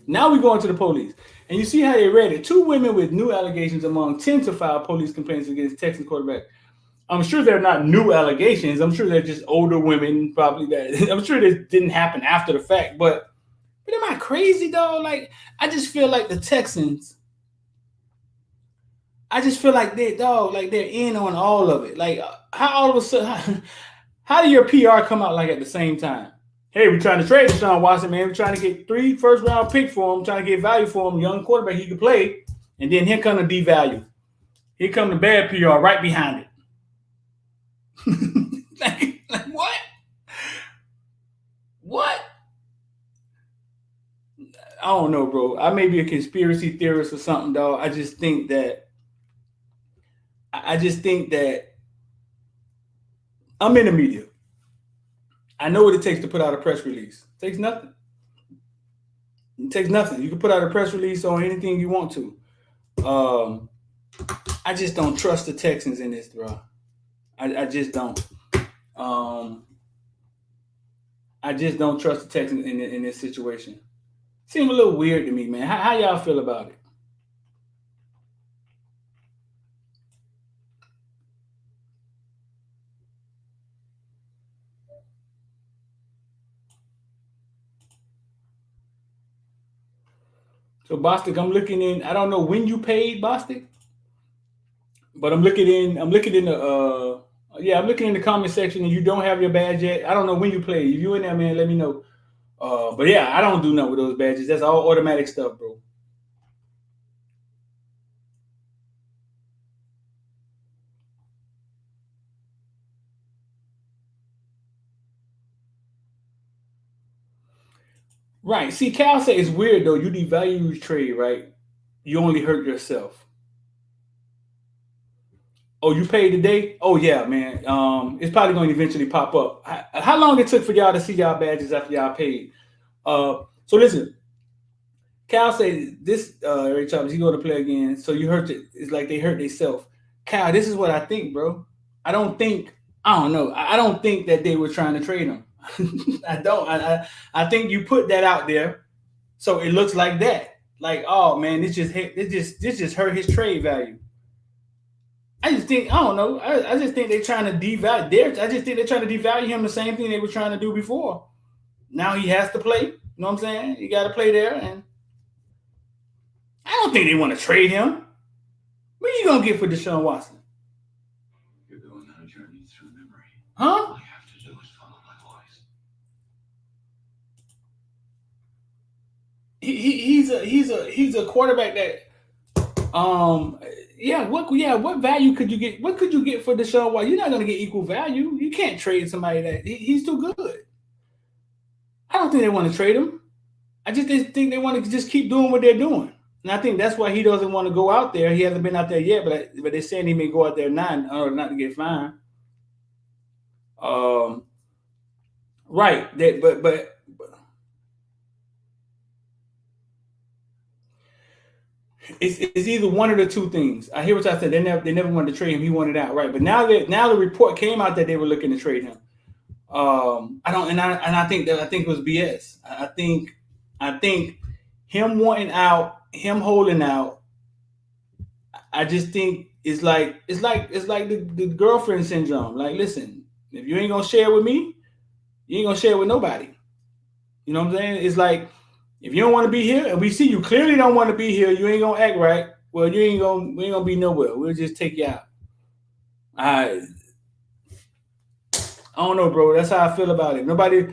Now we going to the police. And you see how they read it. 2 women with new allegations among 10 to file police complaints against Texans quarterback. I'm sure they're not new allegations. I'm sure they're just older women, probably that. I'm sure this didn't happen after the fact. But am I crazy, dog? Like, I just feel like the Texans, I just feel like they're in on all of it. Like, how all of a sudden, how do your PR come out like at the same time? Hey, we're trying to trade Deshaun Watson, man. We're trying to get 3 first round picks for him, trying to get value for him, young quarterback he can play. And then here come the devalue. Here come the bad PR right behind it. like what? What? I don't know, bro. I may be a conspiracy theorist or something, dog. I just think that I'm in the media. I know what it takes to put out a press release. It takes nothing. It takes nothing. You can put out a press release on anything you want to. I just don't trust the Texans in this, bro. I just don't. I just don't trust the Texans in this situation. Seems a little weird to me, man. How y'all feel about it? So Bostic, I'm looking in. I don't know when you paid Bostic, but I'm looking in the comment section, and you don't have your badge yet. I don't know when you played. If you in there, man, let me know. But yeah, I don't do nothing with those badges. That's all automatic stuff, bro. Right. See, Cal said it's weird though. You devalue trade, right? You only hurt yourself. Oh, you paid today? Oh yeah, man. It's probably going to eventually pop up. How long it took for y'all to see y'all badges after y'all paid? So listen, Cal said this. Every time he's going to play again. So you hurt it. It's like they hurt themselves. Cal, this is what I think, bro. I don't think that they were trying to trade him. I don't. I think you put that out there, so it looks like that. Like, oh man, this just hurt his trade value. I just think I don't know. I just think they're trying to devalue. I just think they're trying to devalue him the same thing they were trying to do before. Now he has to play. You know what I'm saying? He got to play there, and I don't think they want to trade him. What are you gonna get for Deshaun Watson? You're going on a journey through memory. Huh? All you have to do is follow my voice. He's a quarterback that what value could you get? What could you get for Deshaun Watson? You're not gonna get equal value. You can't trade somebody that he's too good. I don't think they want to trade him. I just think they want to just keep doing what they're doing. And I think that's why he doesn't want to go out there. He hasn't been out there yet, but they're saying he may go out there in order not to get fined. Right. But It's either one of the two things. I hear what I said. They never wanted to trade him. He wanted out, right? But now the report came out that they were looking to trade him. I think it was BS. I think him wanting out, him holding out. I just think it's like the girlfriend syndrome. Like, listen, if you ain't gonna share with me, you ain't gonna share with nobody. You know what I'm saying? It's like, if you don't want to be here, and we see you clearly don't want to be here, you ain't gonna act right. Well, we ain't gonna be nowhere. We'll just take you out. I don't know, bro. That's how I feel about it. Nobody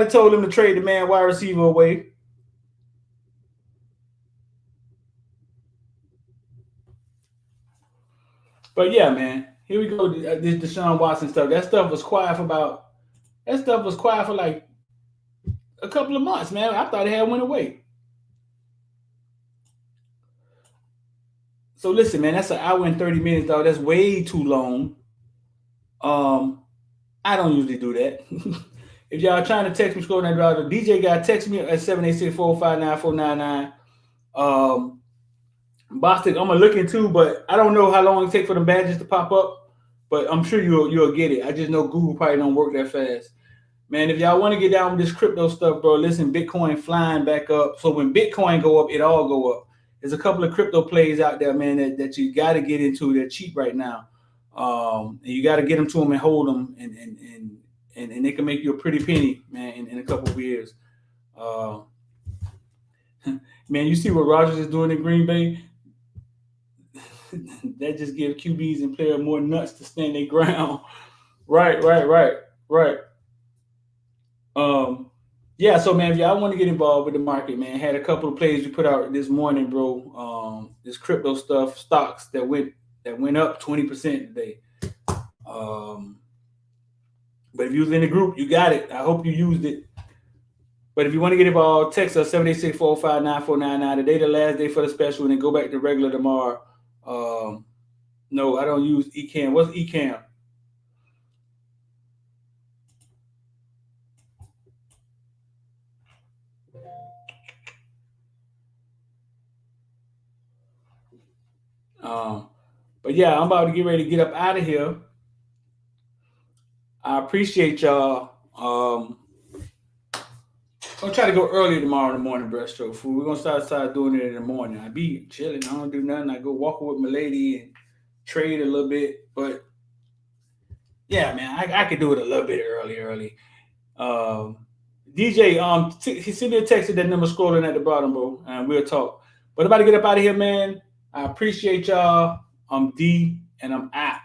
told him to trade the man wide receiver away. But yeah, man. Here we go. This Deshaun Watson stuff. That stuff was quiet for like a couple of months, man. I thought it had went away. So listen, man, that's an hour and 30 minutes, dog. That's way too long. I don't usually do that. If y'all trying to text me, scroll down the DJ guy, text me at 786-459-499. Boston, I'm gonna look into, but I don't know how long it takes for the badges to pop up. But I'm sure you'll get it. I just know Google probably don't work that fast. Man, if y'all want to get down with this crypto stuff, bro, listen, Bitcoin flying back up. So when Bitcoin go up, it all go up. There's a couple of crypto plays out there, man, that you got to get into. They're cheap right now. And you got to get them to them and hold them, and they can make you a pretty penny, man, in a couple of years. Man, you see what Rodgers is doing in Green Bay? That just gives QBs and players more nuts to stand their ground. Right. Yeah, so man, if y'all want to get involved with the market, man, had a couple of plays we put out this morning, bro. This crypto stuff, stocks that went up 20% today. But if you was in the group, you got it. I hope you used it. But if you want to get involved, text us 786-459-499. Today the last day for the special, and then go back to regular tomorrow. No, I don't use eCam. What's eCam? But yeah, I'm about to get ready to get up out of here. I appreciate y'all. I'm gonna try to go early tomorrow in the morning, breaststroke food. We're gonna start doing it in the morning. I be chilling. I don't do nothing. I go walking with my lady and trade a little bit. But yeah, man, I could do it a little bit early. DJ, he sent me a text at that number scrolling at the bottom, bro, and we'll talk. But I'm about to get up out of here, man. I appreciate y'all. I'm D, and I'm out.